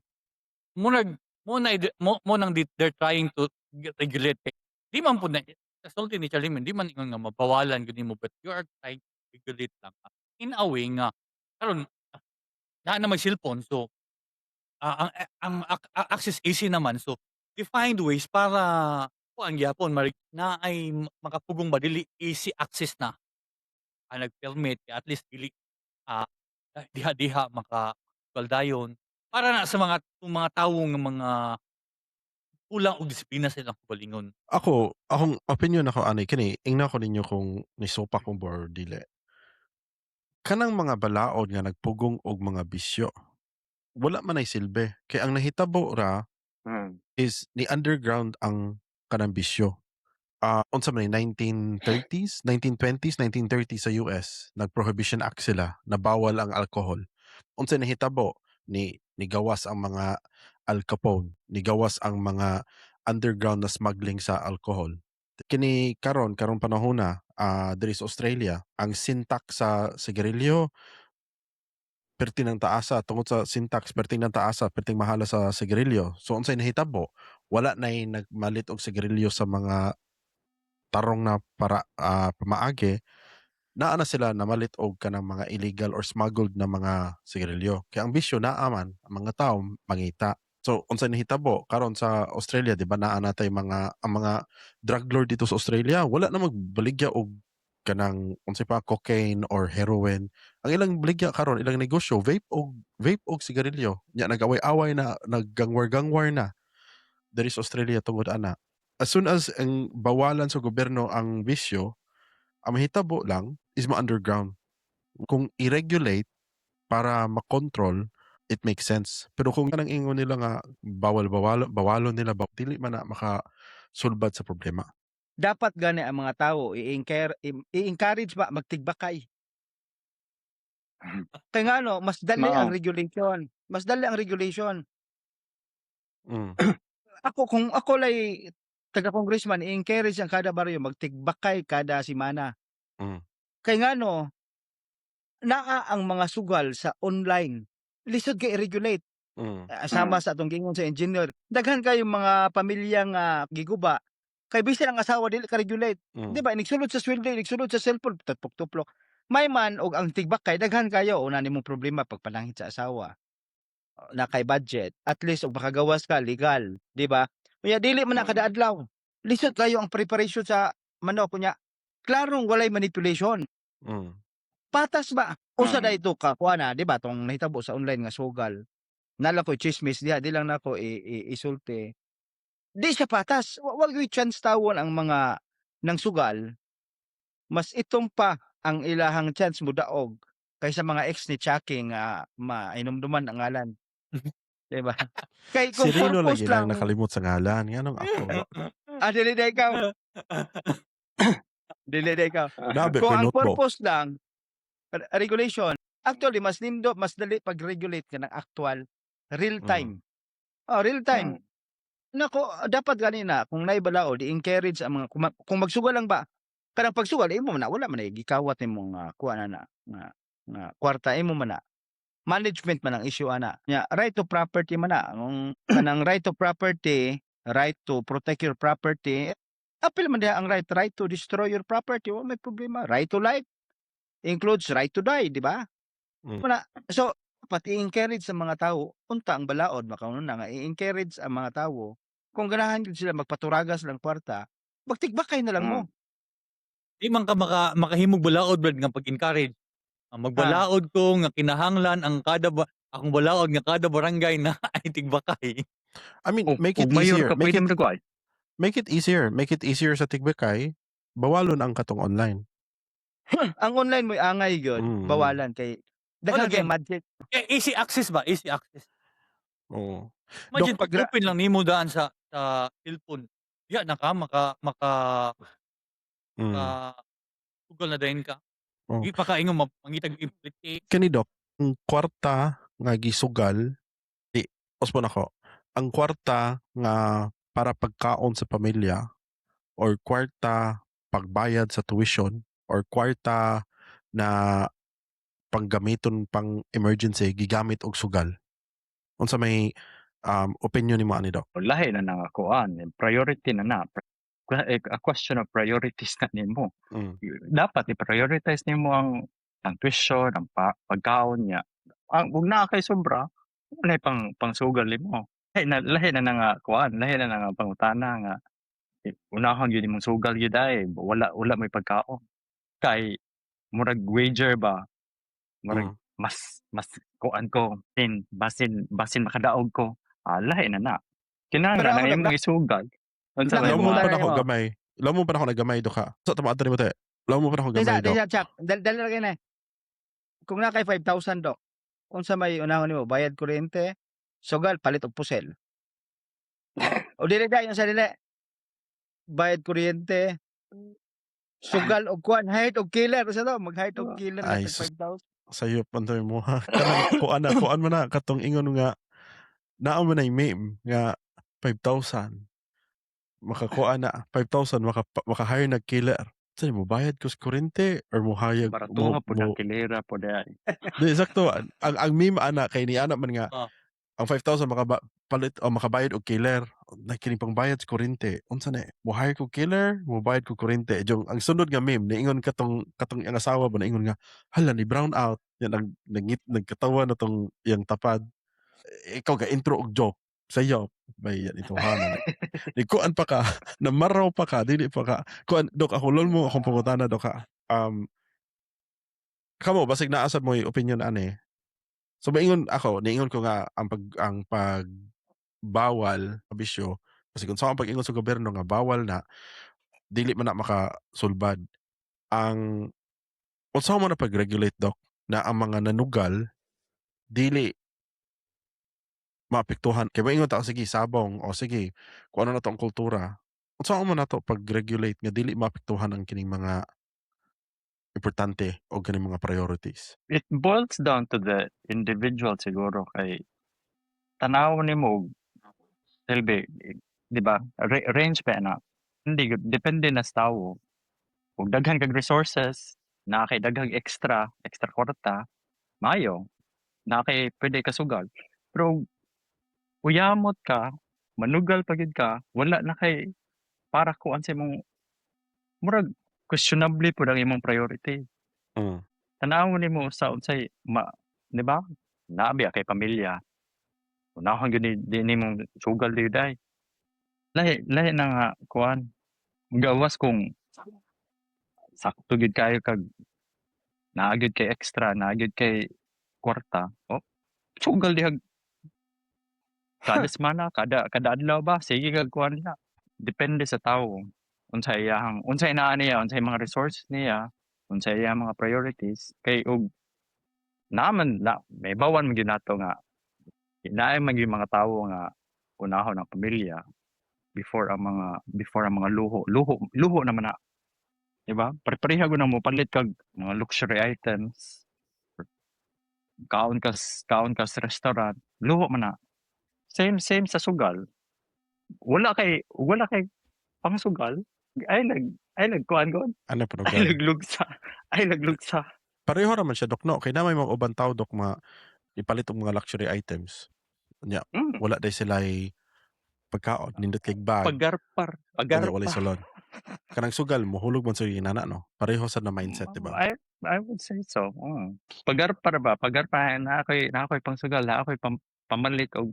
murag mo nang they're trying to regulate. Di man pud na kasulti ni Charlie di man ingon nga mabawalan gud nimo, but you are trying to regulate lang. In a way nga karon naa na may cellphone, so access easy naman, so they find ways para kuan gyapon naay makapugong ba dili easy access na nag-permit at least dili diha-diha makasugal para na sa mga tawo nga mga kulang og disiplina sa ilang kaugalingon. Akong opinion ako ani kini ingna ko ninyo kung nisupak kong or dili. Kanang mga balaod nga nagpugong og mga bisyo, wala man ay silbi. Kay ang nahitabo ra is ni underground ang kanang bisyo. Unsa man 1930s, 1920s, 1930s sa US, nag-Prohibition Act sila, nabawal ang alcohol. Unsa nahitabo ni gawas ang mga Al Capone, ni gawas ang mga underground na smuggling sa alcohol. Kini karon panahona diri sa Australia, ang syntax sa sigarilyo perting ng taasa tungod sa syntax perting ng taasa perting mahala sa sigarilyo. So unsay nahitabo, wala nay nagmalit og sigarilyo sa mga tarong na para pamaagi, naa na sila namalit og kanang mga illegal or smuggled na mga sigarilyo. Kaya ang bisyo naa man ang mga tawo mangita. So unsay nahitabo karon sa Australia, di ba naa natay ang mga drug lord dito sa Australia, wala na magbaligya og kanang unsay pa cocaine or heroin. Ang ilang baligya karon ilang negosyo vape og sigarilyo. Nya nag-away-away na, naggangwar-gangwar na diri sa Australia tungod ana. As soon as ang bawalan sa gobyerno ang bisyo, ang mahitabo lang is ma-underground. Kung i-regulate para makontrol, it makes sense. Pero kung kanang ingon nila nga bawalon nila, dili man na makasulbad sa problema. Dapat gani ang mga tawo i-encourage ba magtigbakay. Kaya nga mas dali ang regulation. Mas dali ang regulation. Kung ako lay taga-congressman, i-encourage ang kada baryo magtigbakay kada semana. Kaya nga naa ang mga sugal sa online. Lisod kay i-regulate. Sama sa atong gingon sa engineer. Daghan kayo mga pamilyang giguba. Kay bisan ang asawa dili ka regulate. Di ba? Nigsulod sa sweldo, nigsulod sa cellphone, tuplok-tuplok. May man og ang tigbakay daghan kayo una nimong problema pagpanangit sa asawa. Na kay budget, at least og makagawas ka legal, di ba? Kunya dili man na kada adlaw. Lisod kayo ang preparation sa manok kunya. Klarong walay manipulation. Patas ba? Usa da ito ka kuana, di ba? Tong nahitabo sa online nga sugal. Nalang ko chismis diha, di lang nako isulti. Di siya patas. Wag yung chance tawon ang mga nang sugal. Mas itong pa ang ilahang chance mo daog kaysa mga ex ni Chucky nga mainumduman ang ngalan. Diba? Kay kung Si Rino purpose lagi lang. lang nakalimot sa ngalan. Nganong ako. Dili na ikaw. Dili na ikaw. Nabi Kung ko ang notebook. purpose lang, regulation, actually, mas nindo, mas dali pag-regulate ka ng actual, real time. Real time. Nako, dapat ganina, kung naibalao, di-encourage ang mga, kung magsugal lang ba, Kanang pagsugal imo man na wala man na gikawat nimo nga kuha na nga kwarta imo man na. Management man ang issue ana. Nya right to property man na. Ang kanang right to property, right to protect your property, apil man diha ang right to destroy your property, wa may problema. Right to life includes right to die, di ba? Mm. Wala. So, dapat i-encourage sa mga tao, unta ang balaod, makauna na nga, i-encourage ang mga tao, kung ganahan yun sila magpaturagas ng kwarta, magtigbakay na lang mo. Di man ka makahimog balaod brad nga pag-encourage. Ang magbalaod ko nga kinahanglan ang akong balaod nga kada barangay na ay tigbakay. I mean, O make it mayor easier. ka pwede magkuha. Make it easier sa tigbakay. Bawalon ang katong online. Ang online mo angay gyud, Mm. bawalan kay daghang kay Again. magic. Easy access ba? Easy access. Oo. Imagine Dok, pag open lang nimo daan sa cellphone. Ya na ka maka Mm. Google na dayon ka. Oh. Di pa ka ingon mangitag implicate. Kani Dok, ang kwarta nga gisugal, ospon ako. Ang kwarta nga para pagkaon sa pamilya or kwarta pagbayad sa tuition or kwarta na panggamiton pang emergency gigamit og sugal. Unsa may opinion nimo ani Dok? Lahi na nga kuan, priority na. A question of priorities na nimo. Mm. Dapat i-prioritize nimo ang tuition, ang pagkaon niya. Ang ug naa kay sobra, wala pang sugal nimo. Lahi na nga kuan, lahi na nga pangutana nga unahon gyud imong sugal gyud ay wala may pagkaon. Kay murag wager ba? Murag mas kuan ko basin makadaog ko. Lahi na. Kinahanglan Pero ako na imong isugal. Unsa may Lahi Law mo mo pa tayo. ako gamay. Law mo pa ako nagamay do ka. Sa tama mo te. Law mo pa ako gamay do. Chak, dali lagi na. Kung na kay 5,000 dok, unsa may unahon nimo bayad kuryente, sugal palit og pusel. O dili dayon sa dili. Bayad kuryente, sugal og kuan, height og killer sa to, mag-height og killer Ay, na 5,000. Sayo pantoy mo ha. Kanang kuan man na katong ingon nga naa man ay meme nga 5,000 makakuha na 5,000 maka-hire na killer. Saan mo bayad ko sa kurente or mo hayag baratuha po ng kilera po dahil. Di sakto ang meme ana kay ni ana man nga ang 5,000 palit o makabayad og killer na kini pang bayad sa kurente. Unsa na mo hire ko killer, mo bayad ko kurente. Jong ang sunod nga meme niingon katong ang asawa ba niingon nga hala ni brown out yan nagkatawa na tong yang tapad. Ikaw ga intro og joke sayo may yan ito hanan. Di kuan pa ka, namaraw pa ka, dili pa ka. Kuan dok ako lol mo akong pangutana dok ka. Kamo basig naasad mo yung opinion ani. So niingon ko nga ang pagbawal sa bisyo kasi kung saan pag-ingon sa gobyerno nga bawal na dili man na makasulbad. Ang unsa man na pag-regulate dok na ang mga nanugal dili maapektuhan kay maingon ta sige sabong o sige kung ano na to ang kultura unsa man nato pag-regulate nga dili maapektuhan ang kining mga importante o kining mga priorities. It boils down to the individual siguro kay tanaw nimo silbi di ba range pa na hindi depende na sa tawo ug daghan kag resources na kay daghang extra kwarta mayo na kay pwede ka sugal pero uyamot ka manugal pagid ka wala na kay para kuan sa imong murag questionable pud ang imong priority. Tanawon nimo sa unsay di ba? Nabi kay pamilya. Unahon gyud di nimong sugal di day. Lahi na nga kuan. Gawas kung sakto gyud kayo kag naagid kay extra, naagid kay kwarta. Sugal dihag kada semana, kada adlaw ba sige kag kuan na. Depende sa tawo. Unsay naa niya, unsay mga resources niya, unsay iyang mga priorities kay og naman may bawan man gyud nato nga inaay man gyud mga tawo nga unahon ang pamilya before ang mga luho naman na. Diba? Pareha gud na mo palit kag mga luxury items. Kaon ka sa restaurant, luho man na. Same sa sugal. Wala kay pangsugal. Ay Ay nagkuhan gud. Ano Ay punugan? naglugsa. Ay naglugsa. Pareho raman siya dok no, kay namay mga ubang tao dok ipalit og mga luxury items. Nya Mm. wala day sila'y pagkaon, nindot kay bag, Pagarpar, unya walay pagarpa. sulod. Kanang sugal mohulog man sa inana no. Pareho sa na mindset, di ba? I would say so. Pagarpar ba? Pagarpa na ako'y pangsugal, na ako'y pamalit og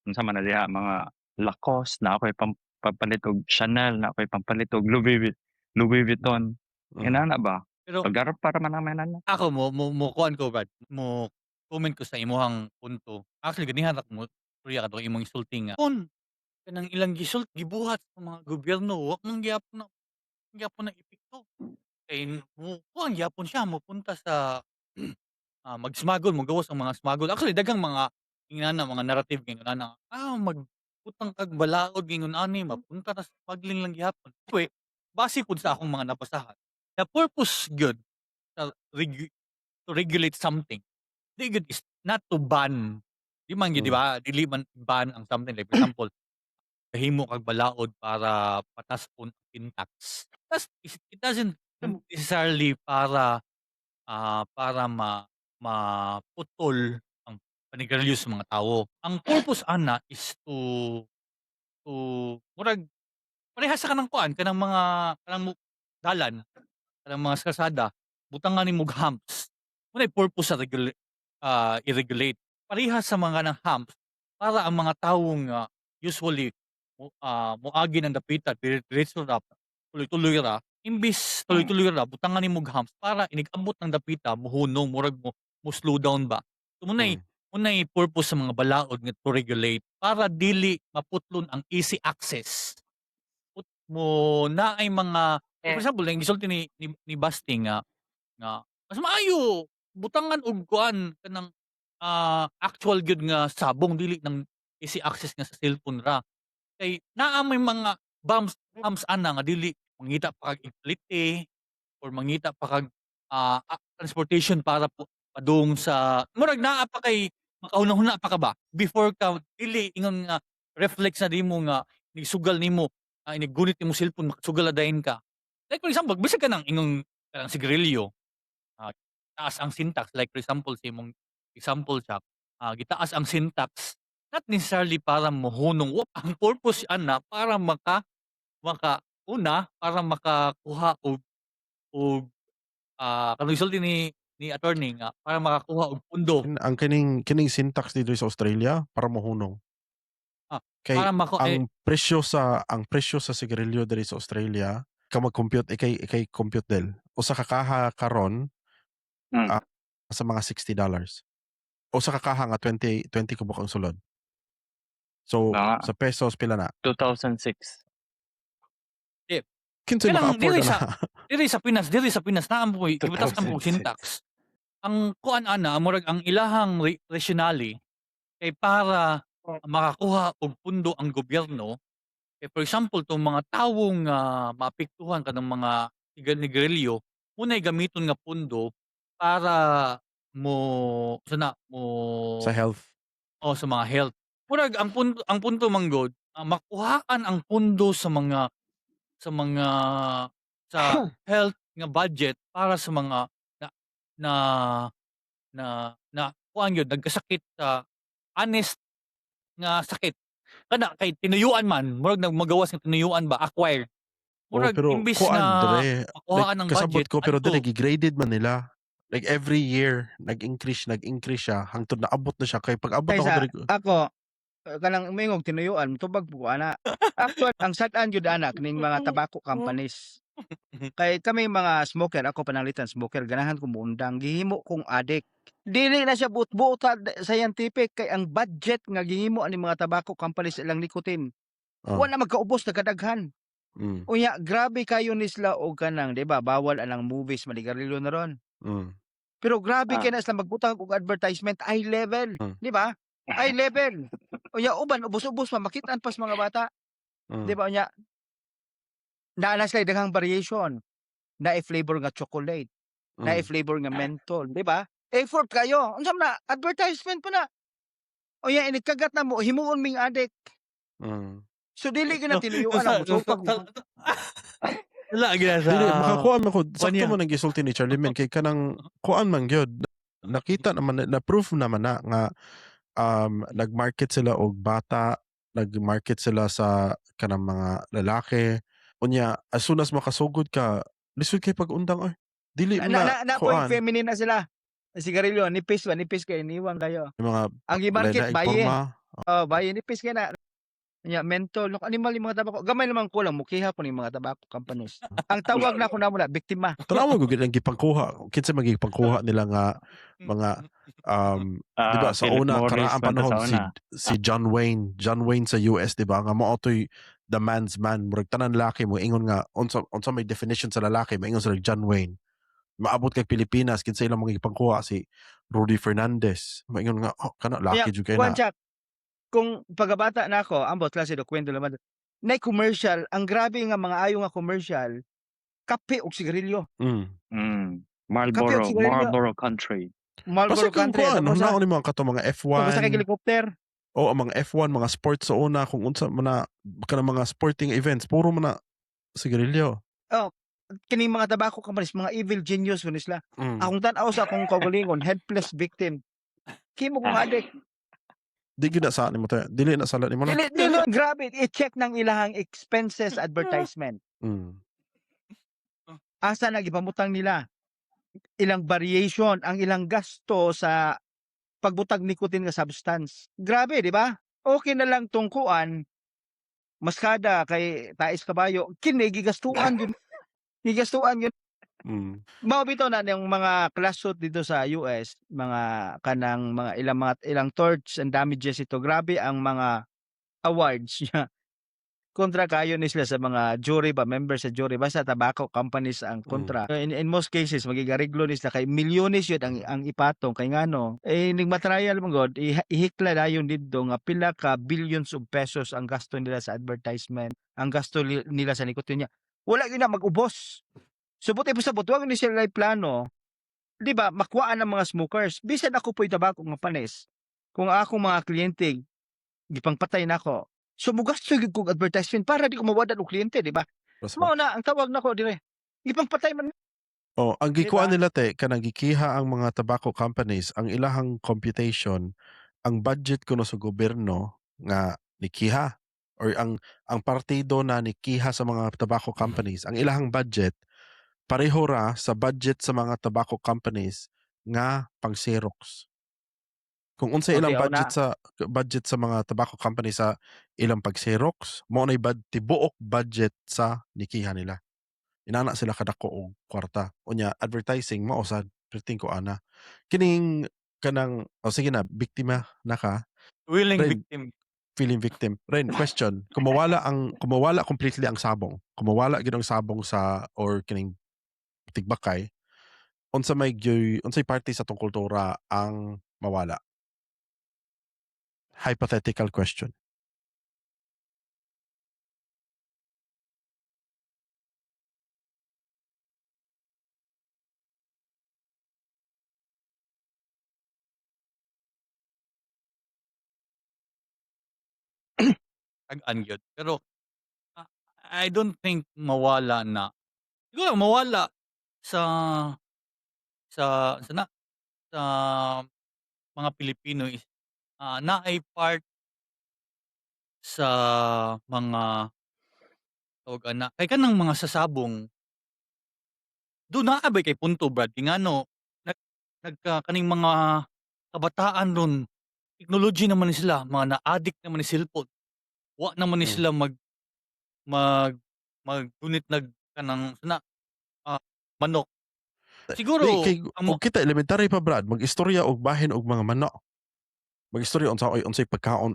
unsa man na diha mga Lacoste, na ako'y pampalit og Chanel, na ako'y pampalit og Louis Vuitton. Mm. Inana ba? Pero Pagarpar man naman ana. ako mo kuan ko Brad, mo comment ko sa imong punto. Actually ganihan ako mo storya kadto imong isulti nga kun kanang ilang gibuhat sa mga gobyerno wa man gyapon na epekto. Kay mo kuan gyapon siya mopunta sa mag-smuggle, mogawas ang mga smuggle. Actually daghang mga ingana mga narrative gingon ana, magutang kag balaod gingon ani mapunta ta sa smuggling lang gyapon. Anyway, base pud sa akong mga nabasahan, the purpose gyud sa to regulate something, di gyud is not to ban. Di man gyud, di ba? Dili man ban ang something like for example, kahimo kag balaod para patas-on in tax. It doesn't necessarily para maputol ang panigarilyo sa mga tao. Ang purpose ana is to murag parehas sa kanang kuan, kanang dalan, kanang mga kalsada, butangan nimog humps. Muna'y purpose sa i-regulate. Parehas sa mga kanang humps para ang mga tawo nga usually moagi ng dapitan diretso ra, tuloy-tuloy ra, imbis tuloy-tuloy ra butangan nimog humps para inig-abot ng dapita mohunong murag mo slow down ba. So Mm. muna'y purpose sa mga balaod nga to regulate para dili maputlon ang easy access. Mo naay mga for example ang gisulti ni Basti nga mas maayo butangan og kuan kanang actual gyud nga sabong dili ng easy access nga sa cellphone ra. Kay naa may mga bumps ana nga dili mangita pa kag iplite or mangita pa kag transportation para padung sa murag naa pa kay makahuna-huna pa ka ba before ka dili ingon nga reflex na nimo nga nisugal nimo inigunit nimo cellphone makasugal na dayon ka. Like for example, bisag ka ng ingong kanang sigarilyo, taas ang syntax like for example sa imong example siya, gitaas ang syntax not necessarily para mohunong ang purpose ana para para makakuha og kanang gisulti ni attorney nga para makakuha og pundo. Ang kining syntax dito sa Australia para mohunong. Kay Para ang presyo sa sigarilyo diri sa Australia ka mag-compute ikay compute del. Usa ka kaha karon sa mga $60. Usa ka kaha nga 20 kubok ang sulod. So sa pesos pila na? 2006. Kinsa Kailang maka-afford na? diri sa Pinas naa mo gibatas ang 2006. syntax. Ang kuan ana murag ang ilahang rationale kay para makakuha og pundo ang gobyerno. Kay for example tong mga tawong maapektuhan kanang mga sigarilyo unay gamiton nga pundo para Sa health. sa mga health. Murag ang punto man gud makuhaan ang pundo sa health nga budget para sa mga na kuan gyud nagkasakit sa honest nga sakit. Kana kay tinuyuan man, murag magawas ng tinuyuan ba acquired. Murag pero imbis kuan na dre, makuhaan ang kasabot budget ko pero adto. dili graded man nila. Like every year nag-increase siya hangtod naabot na siya kay pag-abot ako diri Ako kanang mingog tinuyuan tubag po ana. Actually ang sad-an gyud ana kining mga tobacco companies. Kay kami mga smoker, ako panalitan smoker, ganahan ko muundang, gihimo kong addict. Dili na siya buot-buot scientific kay ang budget nga gihimo ani mga tobacco companies ilang nikotin. Wala magkaubos na kadaghan. Unya grabe kayo ni sila og kanang, di ba, bawal anang movies manigarilyo na ron. Pero grabe kay na sila magbutang og advertisement high level, di ba? High level. Unya uban ubos-ubos pa makitaan pas mga bata. Di ba unya? Naa sila daghang variation. Na flavor nga chocolate, na flavor nga menthol, di ba? Effort kayo. Unsam na advertisement pa na. Unya inikagat na mo himuon ming addict. So dili gyud na No, tinuyuan sa ang mosupak mo. wala gyud sa Dili makakuha man ko sakto kunya. man ang gisulti ni Charlie Man kay kanang kuan man gyud nakita naman na proof naman na nga nag-market sila og bata, nag-market sila sa kanang mga lalaki. Unya as soon as makasugod ka, lisod kay pag-undang ay. Dili Na mo na na po kuan feminine na sila. Sigarilyo nipis ba, nipis kay iniwan kayo. yung mga Ang i-market lain-laing baye. porma. Oh, baye nipis kay na. Nya mentol no animal yung mga tabako. Gamay naman kulang mukiha ko ni mga tabako companies. Ang tawag na ko na muna biktima. Tanawa ko gid ang gipangkuha. Kinsa magipangkuha nila nga mga di ba sa Philip una Morris karaang banda panahon sa una. si John Wayne sa US di ba nga mao toy the man's man murag tanan lalaki mo ingon nga unsa may definition sa lalaki maingon sila John Wayne maabot kay Pilipinas kinsa ilang mga ipangkuha si Rudy Fernandez maingon nga oh, kana Nya laki jud kay kuan na siya kung pagabata na ako ambot klase do kwento naman. Nay commercial, ang grabe nga mga ayo nga commercial, kape og sigarilyo. Kape og sigarilyo. Marlboro Country. Marlboro basta kung Country kuan tapos hunaon ni mga kato mga basta kay F1 helicopter. o ang mga F1 mga sports sa una kung unsa man na kanang mga sporting events puro man na sigarilyo. Oh, kining mga tabako companies, mga evil genius kuno sila. Mm. Akong tan-aw sa akong kaugalingon, helpless victim. Kimo kong adik. Di gyud na sa nimo tayo. Dili na sala nimo na. Dili, grabe, i-check ng ilahang expenses advertisement. Mm. Asa na gipamutang nila? Ilang variation ang ilang gasto sa pagbutag nicotine nga substance. Grabe, di ba? Okay na lang tungkuan, maskada kay tais kabayo, kini gigastuan yun. Gigastuan yun. Mm. Mao bitaw na yung mga class suit dito sa US, mga kanang mga ilang torts and damages ito. Grabe ang mga awards niya. Kontra kayo ni sila sa mga jury ba, members sa jury basta tobacco companies ang kontra. In most cases magigariglo ni sila kay milyones yun ang ipatong kay ngano. Eh nigmaterial mo god ihikla dayon didto nga pila ka billions of pesos ang gasto nila sa advertisement, ang gasto nila sa nicotine niya. Wala gyud na mag-ubos. Subot ay pasabot wag ni sila plano. Di ba makuhaan ang mga smokers. Bisan ako po'y tabako nga panis. Kung akong mga kliyente gipangpatay nako. So mugasto gyud kog advertisement para di ko mawadan og kliyente, di ba? Mao na ang tawag nako dire. Gipangpatay man. Oh, ang Di gikuan ba? nila te kanang gikiha ang mga tobacco companies ang ilahang computation ang budget kuno sa gobyerno nga nikiha or ang partido na nikiha sa mga tobacco companies ang ilahang budget pareho ra sa budget sa mga tobacco companies nga pang Xerox. Kung unsay ilang Okay, budget sa mga tobacco company sa ilang pag Xerox, mao nay tibuok budget sa nikiha nila. Inana sila kadako og kwarta. Unya advertising mao sad perting ko ana. Kining kanang sige na biktima na ka, Willing Ren, victim. feeling victim. Ren, question, kumawala completely ang sabong. Kumawala gid ang sabong sa or kining tigbakay. Unsay parte sa tong kultura ang mawala? Hypothetical question. Tag-an gyud. Pero ah, I don't think mawala na. Siguro mawala sa sa na sa mga Pilipino is naay part sa mga tawag ana kay kanang mga sasabong do naa ba kay punto Brad kay ngano kaning mga kabataan ron technology naman ni sila mga na-addict naman ni cellphone. Wa naman ni sila mag maggunit kanang manok. Siguro Kay ang og kita elementary pa Brad, mag-istorya og bahin og mga manok. Mag-istorya unsay pagkaon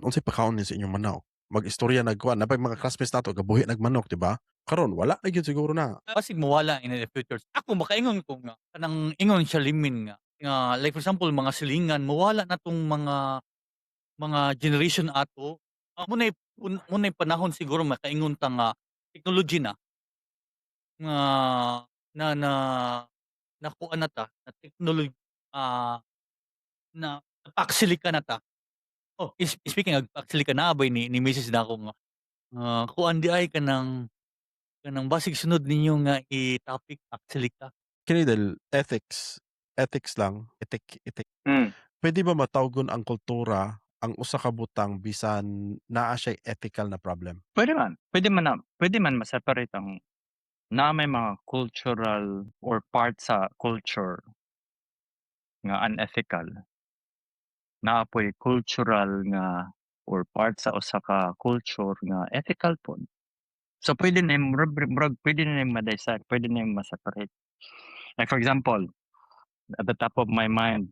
ni sa inyong manok. Mag-istorya nagkuan na mga classmates nato gabuhi nagmanok, di ba? Karon wala na gyud siguro na. basig mawala in the future. Ako makaingon ko nga kanang ingon siya limin nga like for example mga silingan mawala na tong mga generation ato. Munay panahon siguro makaingon ta nga technology na nga na nakuha na ta na technology na napaksilika na ta. Oh, speaking of paksilika naabay ni Mrs. Dako nga kuan di ay kanang basig sunod ninyo nga i-topic actually ka. Kini dahil ethics lang, etik. Pwede ba matawgon ang kultura ang usa ka butang bisan naa siya ethical na problem? Pwede man ma-separate ang na may mga cultural or part sa culture nga unethical. Naapoy cultural nga or part sa usa ka culture nga ethical pud. So pwede na pwede na ma-dissect, pwede na ma-separate. Like for example, at the top of my mind,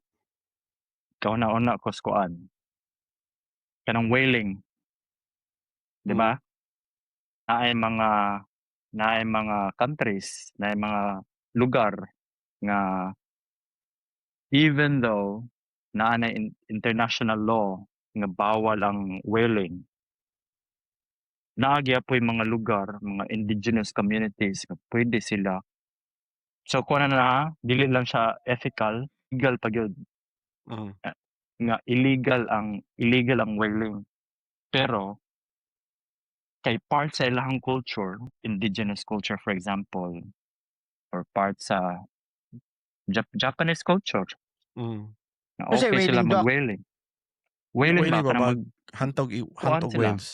kauna-una ko kuan, kanang whaling, di ba? Naay mga countries, naay mga lugar nga even though naa na international law nga bawal ang whaling, naa gyapon mga lugar, mga indigenous communities nga pwede sila. So kuha na dili lang siya ethical, legal pa gyud. Mm. Nga illegal ang whaling. Pero kay part sa ilahang culture, indigenous culture for example, or part sa Japanese culture, Mm. na Kasi okay sila whaling, Doc. mag-whaling. Whaling Whaling ba? ba Kanang hantog kuan og sila. whales?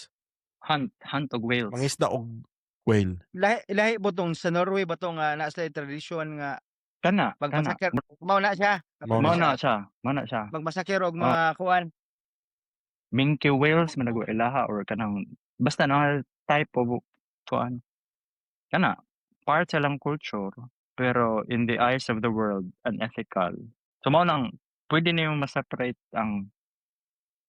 Hunt og whales. Mangisda og whale. Lahi butong sa Norway ba tong na sa tradisyon nga Kana. pagmasakir mao na siya. Mao Mao na na siya. Pagmasakir og mga kuan. Minke whales man nag-ilaha or kanang basta na type of kuan. Kana. Part sa lang culture, pero in the eyes of the world, unethical. So mao nang pwede na yung ma-separate ang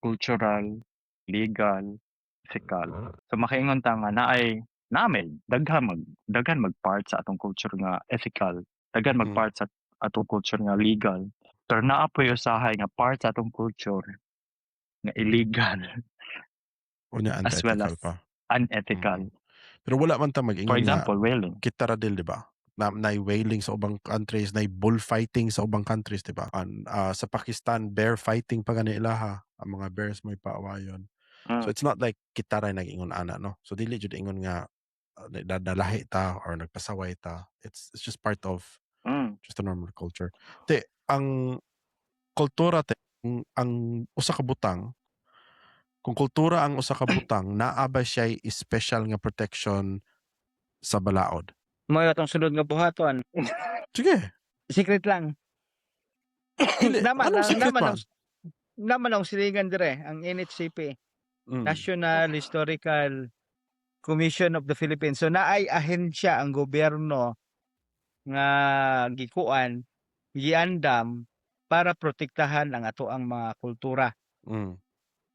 cultural, legal, ethical. So makaingon ta nga naay daghan mag-part sa atong culture nga ethical, daghan mag-part sa atong culture nga legal. Pero naa po'y usahay nga part sa atong culture nga illegal Unya as well unethical as pa. unethical. Pero wala man ta For mag-ingon nga example, whaling. kita ra dil, di ba? Na whaling sa ubang countries, na bullfighting sa ubang countries, di ba? Sa Pakistan, bear fighting pa gani ilaha. Ang mga bears may paawayon. So it's not like kita ra nag-ingon ana, no? So dili jud ingon nga dalahi ta or nagpasaway ta. It's just part of just a normal culture. Ang kultura ang usa ka butang, kung kultura ang usa ka butang, naa ba siya special nga protection sa balaod? Mao atong sunod nga buhaton. Sige. Secret lang. Dili. Anong secret man? Naman ang silingan dire ang NHCP, National Historical Commission of the Philippines. So naay ahensya ang gobyerno nga gikuan, giandam para protektahan ang ato ang mga kultura.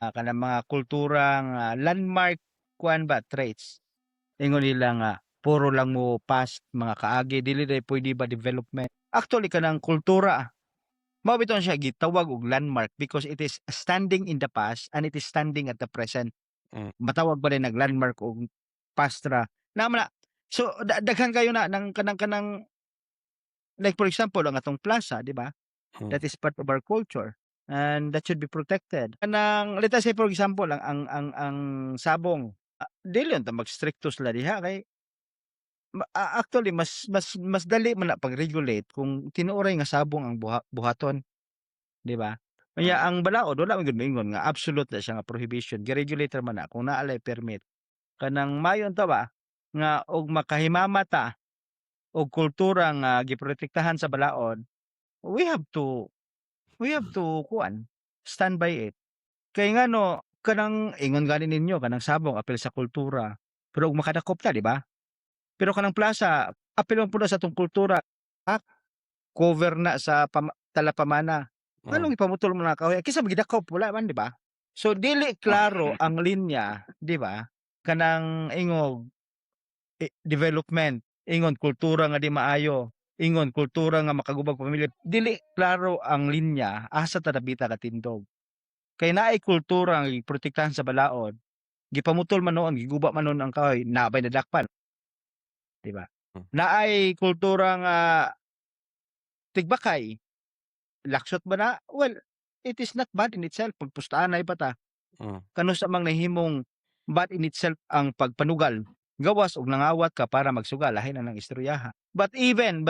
Kanang mga kulturang landmark kuan ba traits. Ingon nila nga puro lang mo past mga kaagi dili day pwede ba development. Actually kanang kultura mao biton siya gitawag og landmark because it is standing in the past and it is standing at the present. Matawag ba rin nag landmark og past ra. Naman na. So daghan kayo na ng kanang like for example ang atong plaza, di ba? That is part of our culture and that should be protected. Kanang let us say for example ang sabong dili ta mag-stricto sila diha kay actually mas dali man na pag-regulate kung tinuoray nga sabong ang buhaton, di ba? Kaya ang balaod wala man gud moingon nga absolute na siya nga prohibition. Gi-regulate man na kung naa lay permit. Kanang mayon ta ba nga og makahimama ta og kultura nga giprotektahan sa balaod, we have to kuan stand by it. Kay ngano kanang ingon gani ninyo kanang sabong apil sa kultura. Pero og makadakop ta, di ba? Pero kanang plaza, apil man pud sa atong kultura. Cover na sa talapamana. Anong ipamutol mo na kahoy? Kisa magidakop wala man, di ba? So dili klaro ang linya, di ba? Kanang ingog development, ingon kultura nga di maayo, ingon kultura nga makagubag pamilya. Dili klaro ang linya asa ta nabita katindog. Kay naay kultura nga protektahan sa balaod. Gipamutol man noon, giguba man noon ang kahoy, nabay nadakpan. Di ba? Naay kultura nga tigbakay. Laksot ba na? Well, it is not bad in itself. Pagpustaan na ipata. Kano sa mang nahimong bad in itself ang pagpanugal. Gawas og nangawat ka para magsugal, lahi na ng istoryaha. But even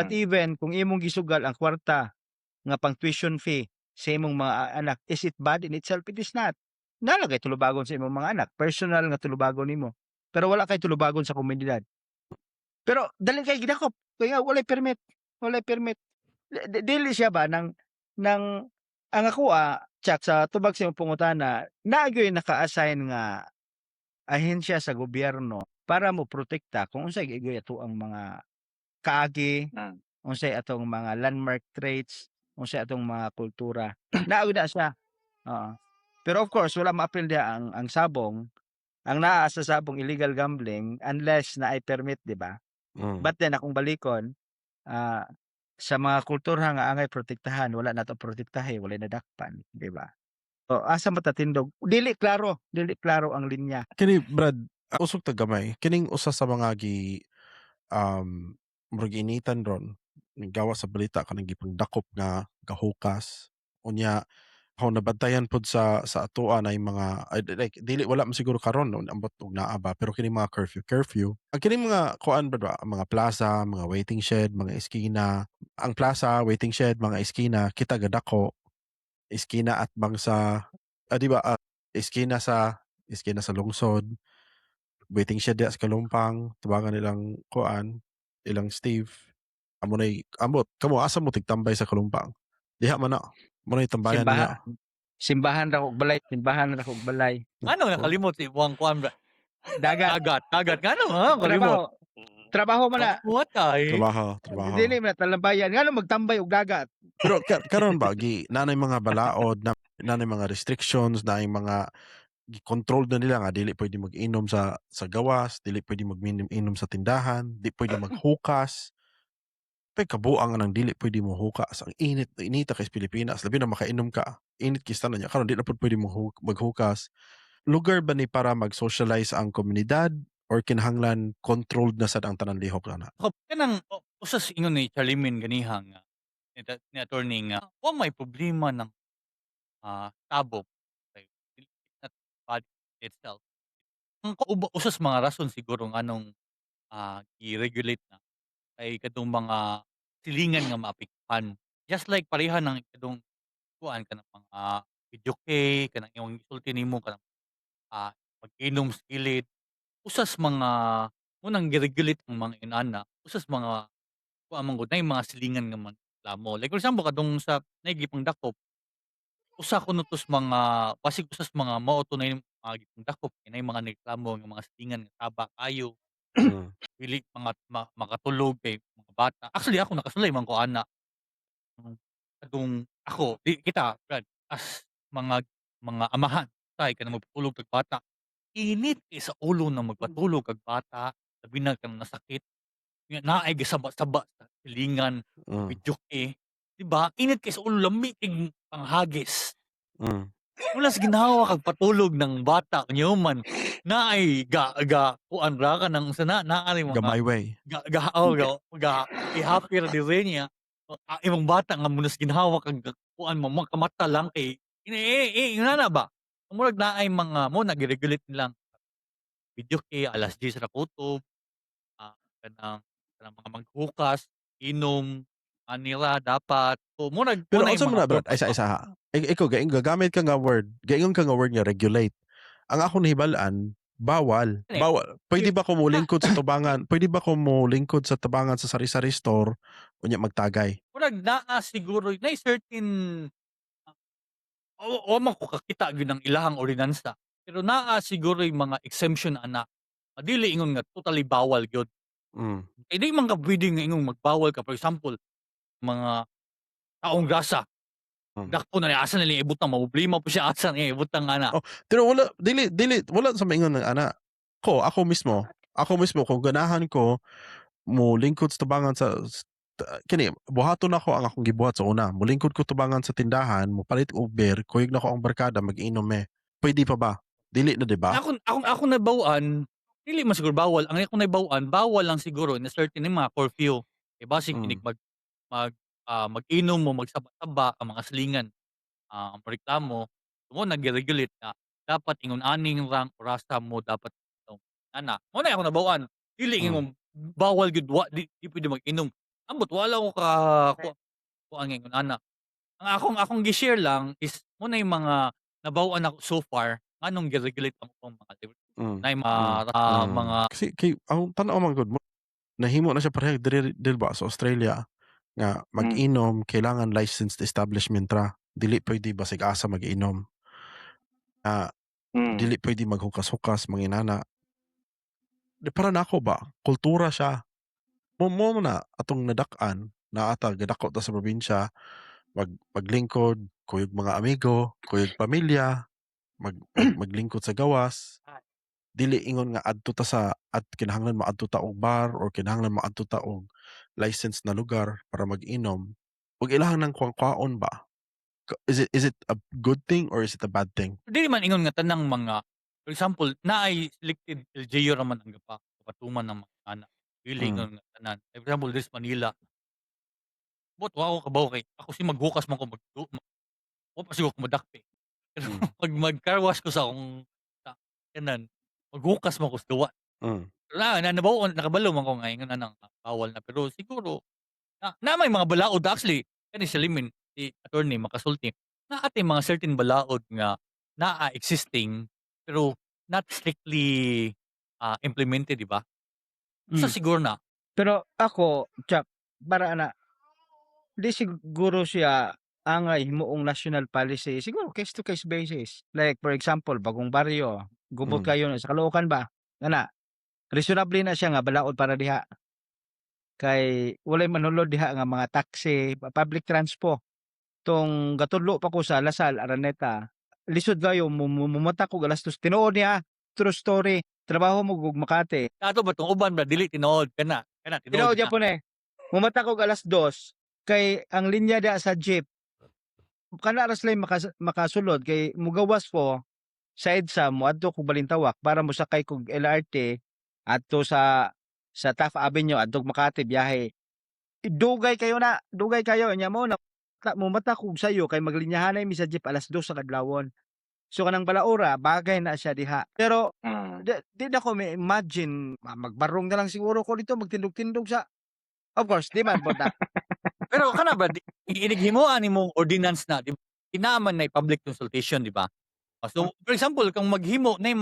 kung imong gisugal ang kwarta nga pang tuition fee sa imong mga anak, is it bad in itself? It is not. Nalagay tulubagon sa imong mga anak, personal nga tulubagon nimo. Pero wala kay tulubagon sa komunidad. Pero dali kay gidakop, kaya walay permit. Dili siya ba ng ang ako chat sa tubag sa imong pangutana, naagyoy naka-assign nga ahensya sa gobyerno para mo protekta kung unsay giigoy ato ang mga kaagi, unsay atong mga landmark traits, unsay atong mga kultura. Naagyoy na siya. Oo. Pero of course wala ma-appeal diha ang sabong. Ang naa sa sabong illegal gambling unless na ay permit, di ba? But then akong balikon, sa mga kultura nga angay protektahan, wala nato protektahe, wala nadakpan, di ba? So asa matatindog? Dili klaro ang linya. Kini Brad, usog ta gamay. Kining usa sa mga murag initan ron gawa sa balita kanang gipangdakop nga gahukas. Unya ako nabantayan pod sa atoa na mga like dili wala man siguro karon no ambot og naa ba pero kini mga curfew ang kini mga kuan ba mga plaza, mga waiting shed, mga eskina. Ang plaza, waiting shed, mga eskina kita gadako eskina at bangsa di ba eskina sa lungsod, waiting shed sa Kalumpang, tubangan nilang kuan ilang Steve amo nay ambot kamo asa mo tigtambay sa Kalumpang diha man na mo nay tambayan niya. Simbahan ra kog balay. Ano nakalimot si Buang Kuan ba? Dagat. Ngano kalimot? Trabaho man na. What ay? Trabaho. Dili man talambayan. Ngano magtambay og dagat. Pero karon ba nanay mga balaod, nanay mga restrictions, nanay mga control na nila nga dili pwede mag-inom sa gawas, dili pwede mag-inom sa tindahan, di pwede maghukas. Pay kabuang nang dili pwede mo hukas. Ang inita kay Pilipinas, labi na makainom ka. Init kista na niya. Karon di na pud pwede mo maghukas. Lugar ba ni para mag-socialize ang komunidad or kinahanglan controlled na sad ang tanan lihok na? Kanang usas ingon ni Charlemagne ganiha nga ni attorney nga wa may problema ng tabok kay dili na body itself. Ang usas mga rason siguro nganong i-regulate na kay kadtong mga silingan nga maapektuhan. Just like pareha ng kadtong kuan kanang mga videoke, kanang imong gisulti nimo kanang mag-inom sa gilid. Usas mga munang gi-regulate ang mga inana, usas mga kuan man gud nay mga silingan nga manreklamo. Like for example kadtong sa nay gipangdakop, usa kuno tos mga basig usas mga mao tunay mga gipangdakop kay nay mga nagreklamo nga mga silingan nga taba kayo. Dili mga makatulog kay mga bata. Actually ako nakasulay man ko ana. Kadtong ako kita Brad as mga amahan tay kanang magpatulog kag bata. Init kay sa ulo na magpatulog kag bata, labi na kang nasakit. Nga naay gisaba-saba sa silingan, videoke, di ba? Init kay sa ulo lami kay panghagis. Wala sa ginhawa kag patulog ng bata kunyo man naay kuan ra ka nang sana naari mga Gamay way. ihapir diri niya. Imong bata nga munas ginhawa kag kuan mo makamata lang kay inana ba? Murag naay mga mo nag-regulate nilang videoke alas 10 ra kutob, kanang mga maghukas, inom, nila dapat. So murag Pero munay unsa man mga na Brad? Ay isa ha. Ikaw gagamit ka nga word, gaingon ka nga word nga regulate. Ang ako nahibalaan, bawal. Pwede ba ko mo lingkod sa tubangan? Pwede ba ko mo lingkod sa tubangan sa sari-sari store unya magtagay? Murag naa siguro na certain o man ko kakita gyud ang ilahang ordinansa. Pero naa siguro yung mga exemption ana. Dili ingon nga totally bawal gyud. Kay di man ka pwede nga ingong magbawal ka for example mga taong grasa. Dakpo na ni asa na ni ibutang maproblema po siya asa ni ibutang ana. Pero wala wala sa maingon ng ana. Ako mismo kung ganahan ko mo lingkod sa tubangan sa kini buhaton ako ang akong gibuhat sa una. Mulingkod ko tubangan sa tindahan, mo palit og beer, kuyog na ko ang barkada mag-inom Pwede pa ba? Dili na, di ba? Ako nabawaan, dili man siguro bawal. Ang ako nabawaan, bawal lang siguro na certain yung mga curfew. Kaya basig kinig mag-inom mo, magsaba-saba ang mga silingan, ang reklamo, mo nag-regulate na dapat ingon aning rang orasa mo dapat inom. Ana, mo na ako nabaw-an. Dili Mm. ingon bawal gyud di pwede mag-inom. Ambot wala ko ka kuan nga ingon ana. Ang akong gi-share lang is muna yung mga nabaw-an ako so far nganong gi-regulate ang akong mga liberty. Mm. Na yung mga mga Kasi kay ang tanaw man gud mo nahimo na siya parehag diri ba sa Australia nga mag-inom kailangan licensed establishment ra. Dili pwede basig asa mag-inom. Dili pwede maghukas-hukas manginana. Para nako ba kultura siya. Mo na atong nadak-an na ata gadako ta sa probinsya maglingkod, kuyog mga amigo, kuyog pamilya, maglingkod sa gawas. Dili ingon nga adto ta sa at kinahanglan maadto ta og bar or kinahanglan maadto ta og licensed na lugar para mag-inom. Ug ilahang nang kuwaon ba? Is it a good thing or is it a bad thing? dili man ingon nga tanang mga for example naay selected LGU ra man ang kapatuman ng mga anak. Dili ingon nga tanan. For example, this Manila. Bot wa ako kabaw kay ako si maghukas man ko wa pa siguro ko madakpi. Pero pag mag-car wash ko sa akong kanan, maghukas man ko sa gawa. Nabaw nakabalo man ko nga ingon anang bawal na pero siguro na may mga balaod actually kani si Limin si attorney makasulti na ate mga certain balaod nga naa existing pero not strictly implemented di ba? Sa siguro na Pero ako, Chap, para ana, di siguro siya angay himuong national policy. Siguro case to case basis. Like for example, bagong baryo, gubot kayo na sa Caloocan ba? Ana, reasonable na siya nga balaod para diha. Kay walay manulod diha nga mga taxi, public transpo. Tong gatudlo pa ko sa Lasal, Araneta. Lisod kayo, mumata ko alas 2. Tinuod niya, true story. Trabaho mo gug Makati. ato ba tong uban ba dili tinuod kana Tinuod tinuod niya po na. Mumata ko alas 2 kay ang linya da sa jeep kana ra sila makasulod kay mugawas po sa EDSA mo adto kog Balintawak para mo sakay kog LRT adto sa Taft Avenue adto Makati biyahe. Dugay kayo nya mo na mumata kog sayo kay maglinyahanay mi sa jeep alas 2 sa kadlawon. So kanang balaura bagay na siya diha. Pero di na ko may imagine magbarong na lang siguro ko dito magtindog-tindog sa of course di man po ta. pero kana ba inighimuan nimong ordinance na di ba? Kinaaman na public consultation di ba? So for example kung maghimo na yung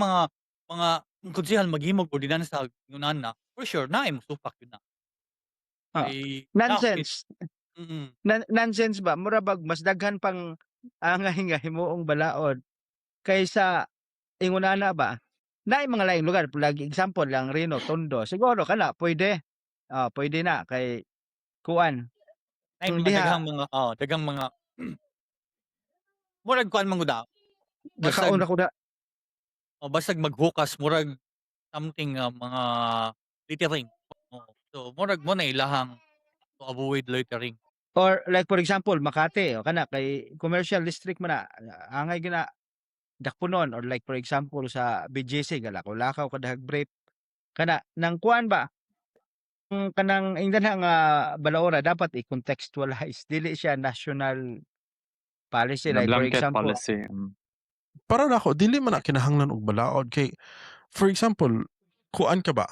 mga konsehal maghimo og ordinance sa ngunan na for sure na mo supak yun na. Ay, Nonsense. Mm. Nonsense ba? Mura bag mas daghan pang angay nga himuong balaod kaysa ingunana ba? Naay mga laing lugar, lagi example lang Rino, Tondo. Siguro kana pwede. Pwede na kay kuan. Ay Hindi mga daghang mga murag kuan man gud Gakaon ako na. basag maghukas murag something mga littering. So murag mo na ilahang to avoid littering. Or like for example, Makati o kana kay commercial district man na angay gina dakpunon or like for example sa BGC galakaw kadahag brief kana nang kuan ba kanang ingdan nga balaora dapat i-contextualize dili siya national policy Na like for blanket example policy. Para nako dili man na kinahanglan og balaod kay for example kuan ka ba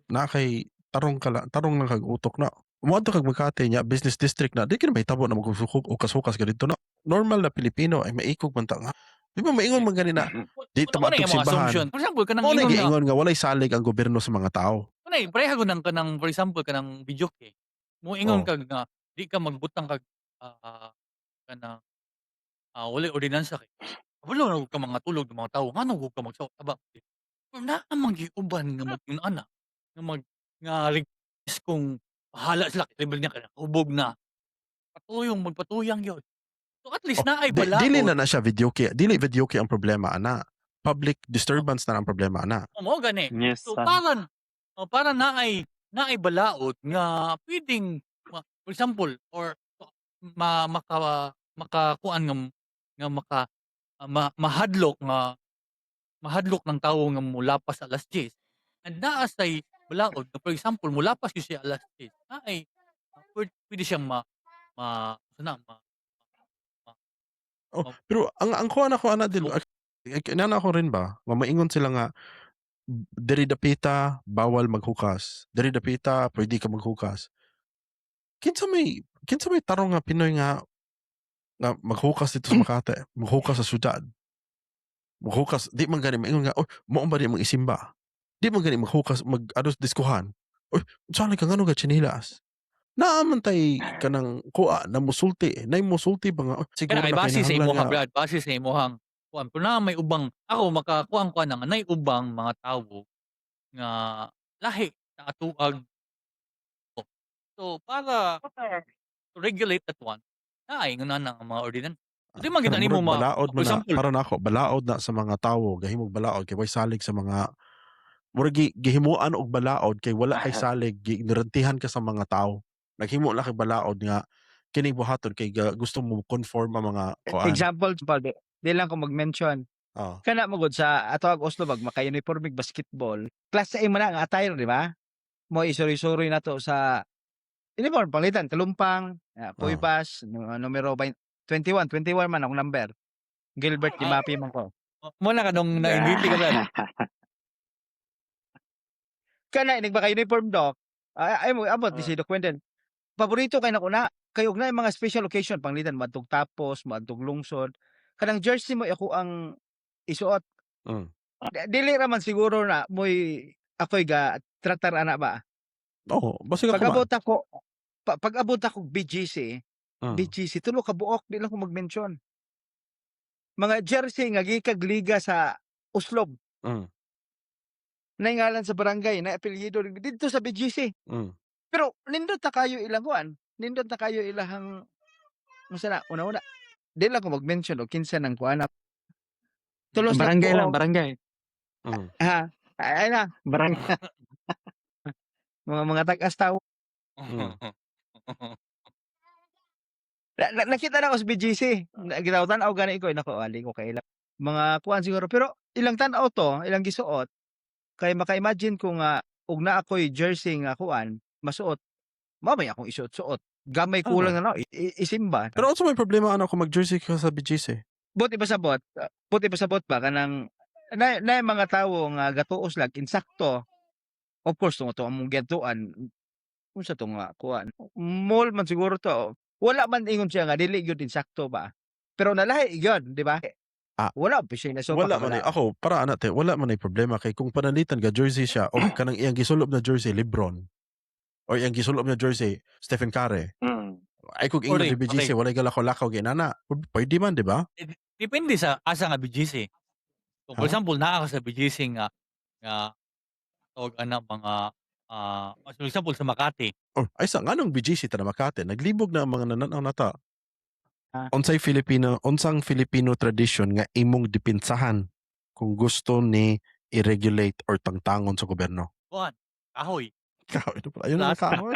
na kay tarong lang kag utok na moadto kag Makati nya business district na di ka na mahitabo na magsusukok o kasukas ka dito na normal na Pilipino ay maikog man ta nga di ba maingon man gani na di ta Ano yung matug mga simbahan assumption? For example kanang mo na ingon na giingon nga walay salig ang gobyerno sa mga tao Kunay pareha ko nang kanang for example kanang video kay mo ingon kag nga di ka magbutang kag kanang walay ordinansa kay kabalo na ka mga tulog ng mga tawo ngano gud ka magsaw aba na man giuban nga mag-ana nga request kung bahala sila kay level niya kanang ubog na magpatuyang yun so at least na ay balaod dili na siya video kay dili video kay ang problema ana public disturbance na ang problema ana mo gani Yes. so para na ay balaod nga pwedeng for example or makakuan nga mahadlok ng tawo nga mulapas alas 10 and naa say balaod nga for example mulapas gyud siya alas 10 na ay pwede siyang pero ang kuha na ko ana din Inana ko rin ba, nga maingon sila nga, diri dapita, bawal maghukas. Diri dapita, pwede ka maghukas. Kinsa may tarong nga Pinoy nga maghukas dito sa Makati, maghukas sa syudad. Maghukas, di man gani maingon nga, mao ba di mang isimba? Di man gani maghukas, diskuhan. Saan ka ngano ga chinilas? Naaman tay kanang kuha na musulti. Nay musulti ba nga, siguro Kana kay na base sa kinahanglan imong nga. Brad, base sa imong kuan kun na may ubang ako makakuan ko na nga nay ubang mga tawo nga lahi sa atuag ko. So para to regulate that one, naay nga ang mga ordinance. Di man kita Kanang nimo murag balaod for man na, example, para nako balaod na sa mga tawo, gahimog balaod kay way salig sa mga murag gihimuan og balaod kay wala kay salig, giignorantihan ka sa mga tawo. Naghimo lang kay balaod nga kini buhaton kay gusto mo conform ang mga kuan. Example, di lang ko mag-mention. Oh. Kana mo gud sa ato ag Oslo bag maka-uniformig basketball. Class A man na ang attire, di ba? Mo isuri-suri nato sa uniform panglitan kalumpang, puybas, numero 21 man akong number. Gilbert Dimapi man ko. mo na kanong nainggiti ka Brad. Kana inig maka-uniform dok. Ay mo abot di si Doc Wendell. Paborito kay nako na kay og na mga special occasion panglitan madtog tapos, madtog lungsod. Kanang jersey mo ako ang isuot. Mm. Dili ra man siguro na moy ako'y ga tratar ana ba. Oo, basta ka Pag-abot ako pag-abot ako BGC, Mm. BGC tulo ka buok di lang ko mag-mention. Mga jersey nga gikag liga sa Uslob. Mm. Naingalan sa barangay na apelyido dito sa BGC. Mm. Pero nindot na kayo ilang kuan. Nindot na kayo ilahang unsa na una-una. Di lang ko mag-mention o kinsa nang kuan. Tulos na Barangay lang, buok. barangay. Mm. Ha. Ay na. Barangay. Mga tag-as tawo. Mm. Nakita na ko sa BGC. Gitawtan ako gani ko nako ali ko kay mga kuan siguro pero ilang tan-aw to, ilang gisuot kay maka-imagine ko nga ug na ako'y jersey nga kuan masuot. Mamay akong isuot-suot. Gamay kulang na isimba. Pero also may problema ano kung mag-jersey ka sa BGC. Buti pa sabot ba kanang na mga tawo nga gatuos lag insakto. Of course tungo to among gituan. Unsa to nga kuan? Mall man siguro to. Wala man ingon siya nga dili gyud insakto ba. Pero nalahi gyud, di ba? Wala pa siya na so Wala man ako para ana te, wala man ay problema kay kung panalitan ga jersey siya o kanang iyang gisulob na jersey LeBron o iyang gisulob na jersey Stephen Curry. Ay kung ingon sa BGC walay galakaw-lakaw ginana. Pwede man, di ba? Depende sa asa nga BGC. So, for example, naa ka sa BGC nga tawag ana mga for example sa Makati. Ay sa nganong BGC ta na Makati naglibog na ang mga nananaw nata. Unsang Filipino tradition nga imong dipinsahan kung gusto ni i-regulate or tangtangon sa gobyerno? Kuan, kahoy. Kahoy na pala. Ayun ang kahoy.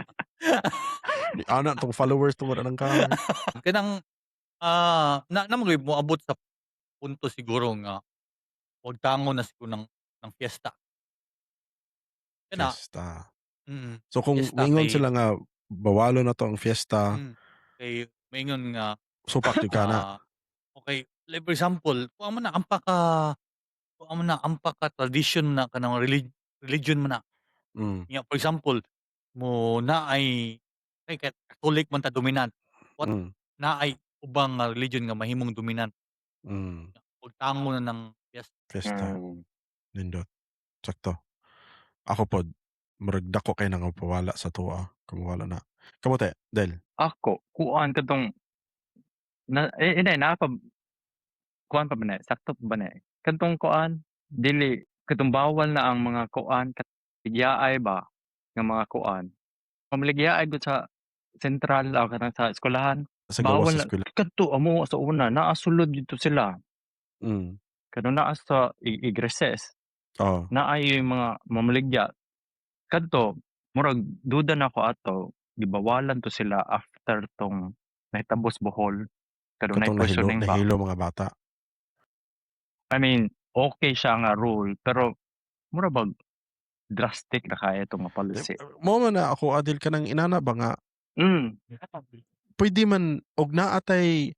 Ana tong followers tungod ng kahoy. Kanang na mo abot sa punto siguro nga wag tangon na siguro ng fiesta. Kana Fiesta. mm, So kung fiesta mingon kay sila nga bawalo na to ang fiesta, kay maingon nga supak jud kana. okay, like for example, kuha mo na ampa ka tradition na kanang religion mo na. Nga for example, mo na ay Catholic man ta dominant. What na ay ubang nga religion nga mahimong dominant. Ug tango na ng Fiesta. Nindot. Sakto. Ako pod murag dako kay nang pawala sa tuwa kung wala na. Kamote, Del. Ako, kuan katong na pa kuan pa ba na, sakto pa ba na. Katong kuan, dili katong bawal na ang mga kuan katigyaay ba nga mga kuan. Pamaligyaay gud sa sentral o katong sa eskwelahan. Sa gawas Bawal sa na eskwela. kadto amo sa una naasulod dito sila. Kadto naa sa igreses. Oh. Naay yung mga mamaligya. Kadto murag duda na ko ato gibawalan to sila after tong nahitabos Bohol. Kadto na questioning ba. Nahilo mga bata. I mean, okay siya nga rule pero mura bag drastic na kaya itong policy. Mo man na ako adil ka nang inana ba nga pwede man og naatay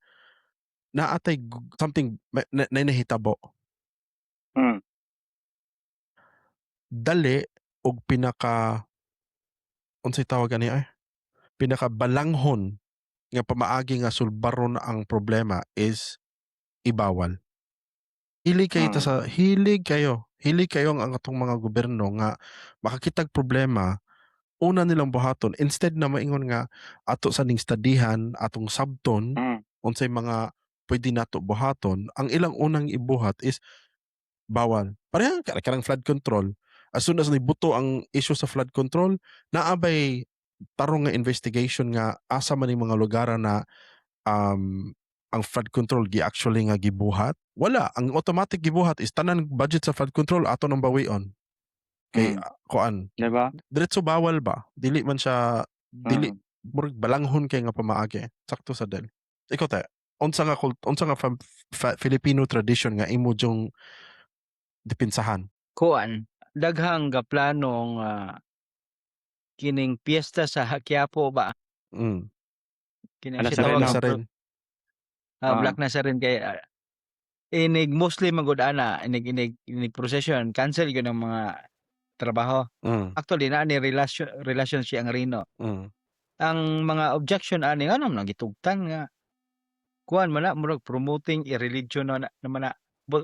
something na nahitabo Mm. Dali og unsay tawag ani pinakabalanghon nga pamaagi nga sulbaron ang problema is ibawal. Hilig kayo ang atong mga gobyerno nga makakitag problema, una nilang buhaton instead na maingon nga ato sa ning studyhan atong sabton unsay mga pwede nato buhaton, ang ilang unang ibuhat is bawal. Pareha karang flood control. As soon as nibuto ang issue sa flood control, naabay tarong nga investigation nga asa man yung mga lugar na ang flood control actually nga gibuhat. Wala, ang automatic gibuhat is tanan budget sa flood control ato nang bawion. Kay kuan, Diba? diretso bawal ba? Dili man siya murag balanghon kay nga pamaagi. Sakto sa del. Ikaw ta, unsa nga Filipino tradition nga imo jung dipinsahan? Kuan, daghang gaplanong kining piyesta sa Quiapo ba? Mm. Kining Ala si sa tawag Reno. Sa rin. Black Nazarene kay inig Muslim magud ana, inig procession, cancel gyud ang mga trabaho. Mm. Actually na ni relasyon siya ang Reno. Mm. Ang mga objection ani nga nang gitugtan nga kuan man na murag promoting irreligion na naman na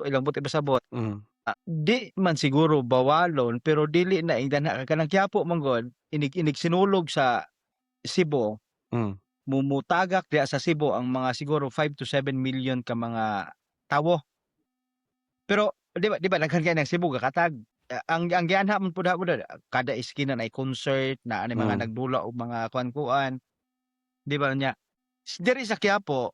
ilang buti pasabot. Mm. Di man siguro bawalon pero dili na ingana kanang Quiapo manggod inig sinulog sa Cebu. Mm. Mumutagak diya sa Cebu ang mga siguro 5 to 7 million ka mga tawo. Pero di ba daghan kay ng Cebu kakatag. Ang gianha man pud kada iskina na concert na ani mga nagdula og mga kuan-kuan. Di ba nya? Diri sa Quiapo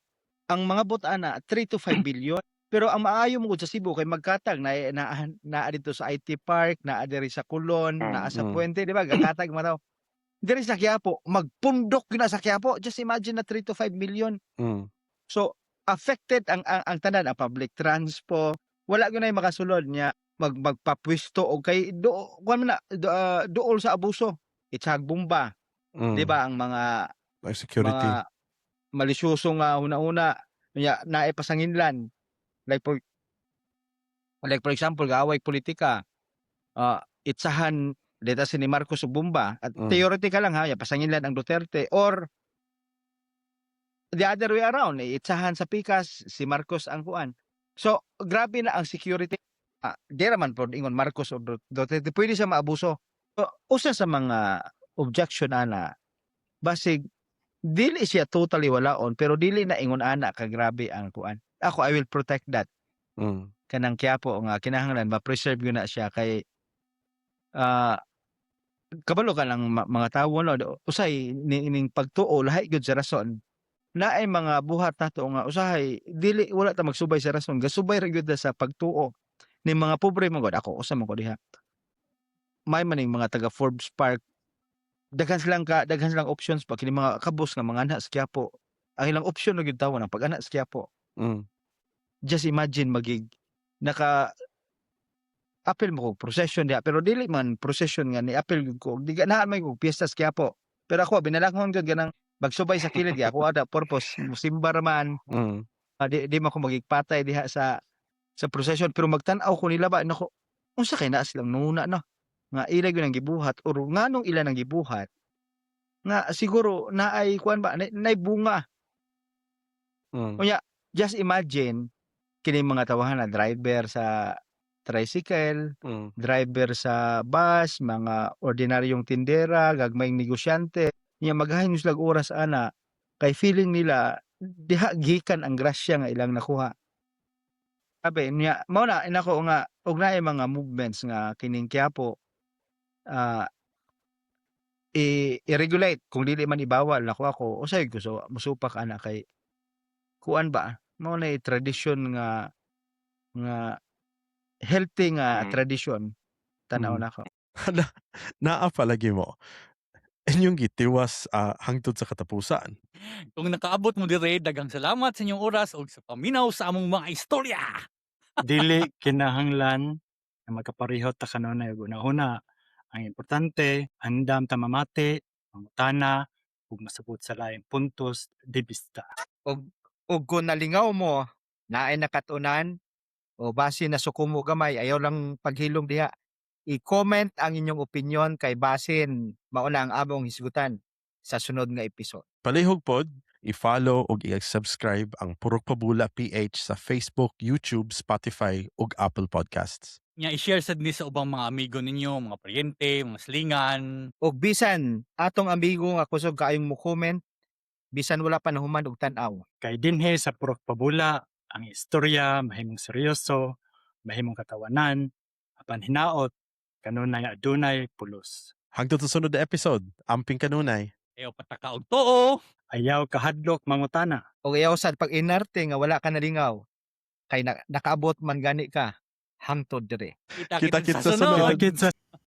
ang mga butana 3 to 5 billion. Pero ang maayo mo sa Cebu kay magkatag na dito sa IT Park, na diri sa Kulon, na sa Puente, di ba? Gakatag mo daw. Diri sa Quiapo, magpundok na sa Quiapo. Just imagine na 3 to 5 million. Mm. So, affected ang tanan, ang public transport. Wala gyud na makasulod niya magpapwisto o kay dool sa abuso. Itsag bomba. Di ba ang mga Like security. mga malisyoso nga una-una niya naipasanginlan. Like for example, gaaway politika. Itsahan dito si ni Marcos og bomba at theoretical lang ha, pasanginlan ang Duterte or the other way around, itsahan sa Pikas si Marcos ang kuan. So, grabe na ang security. Di raman po ingon Marcos o Duterte, pwede siya maabuso. So, usa sa mga objection ana, basig dili siya totally walaon pero dili na ingon ana ka grabe ang kuan. Ako, I will protect that. Kanang Quiapo nga kinahanglan ma-preserve gyud na siya kay kabalo ka lang mga tawo no, usay ning pagtuo lahi gyud sa rason. Naay mga buhat nato nga usahay dili wala ta magsubay sa rason, gasubay ra gyud sa pagtuo ni mga pobre man gud. Ako usa man ko diha. May maning mga taga Forbes Park daghan silang options pa kini mga kabus nga mga anak sa Quiapo. Ang ilang option na gyud tawo ng pag-anak sa Quiapo. Just imagine naka apel mo ko procession diha pero dili man procession nga ni apel ko di ganahan may ko piyesta sa Quiapo. Pero ako binalakon gyud ganang magsubay sa kilid ako ada purpose musimba raman. Di man ko magigpatay diha sa procession pero magtan-aw ko nila ba nako unsa kay naa silang nuna no nga ila gyud ang gibuhat or nganong ila nang gibuhat nga siguro naay kuan ba nay bunga. Unya just imagine kini mga tawahan na driver sa tricycle, driver sa bus, mga ordinaryong tindera, gagmayng negosyante, nya maghahin sila oras ana kay feeling nila diha gikan ang grasya nga ilang nakuha. Sabi niya mao na inako nga og naay mga movements nga kining Quiapo i-regulate kung dili man ibawal nako ako usay ko so musupak ana kay kuan ba mao na tradition nga healthy nga tradition tan-aw nako. Naa palagi mo. Inyong gitiwas hangtod sa katapusan. Kung nakaabot mo dire, daghang salamat sa inyong oras ug sa paminaw sa among mga istorya. Dili kinahanglan na magkapareho ta kanunay una-una. Ang importante, andam ta mamati, mangutana, ug masabot sa laing puntos de vista. Og kung nalingaw mo naay nakatunan O base na sukumo gamay, ayaw lang paghilom diha. I-comment ang inyong opinion kay basin mauna ang among hisgutan sa sunod nga episode. Palihog pod, i-follow ug i-subscribe ang Purok Pabula PH sa Facebook, YouTube, Spotify ug Apple Podcasts. Nya i-share sad ni sa ubang mga amigo ninyo, mga paryente, mga slingan. Og bisan atong amigo nga kusog kaayong mo comment, bisan wala pa nahuman og tan-aw. Kay dinhe sa Purok Pabula, ang istorya mahimong seryoso, mahimong katawanan, apan hinaot kanunay adunay pulos. Hangtod sa sunod na episode, amping kanunay. Ayaw pataka og too. Ayaw kahadlok mangutana. Og ayaw sad pag inarte nga wala ka nalingaw, kay nakaabot man gani ka hangtod dire. Kita-kits Kita-kits sa sa sunod. sunod. Kita-kits sa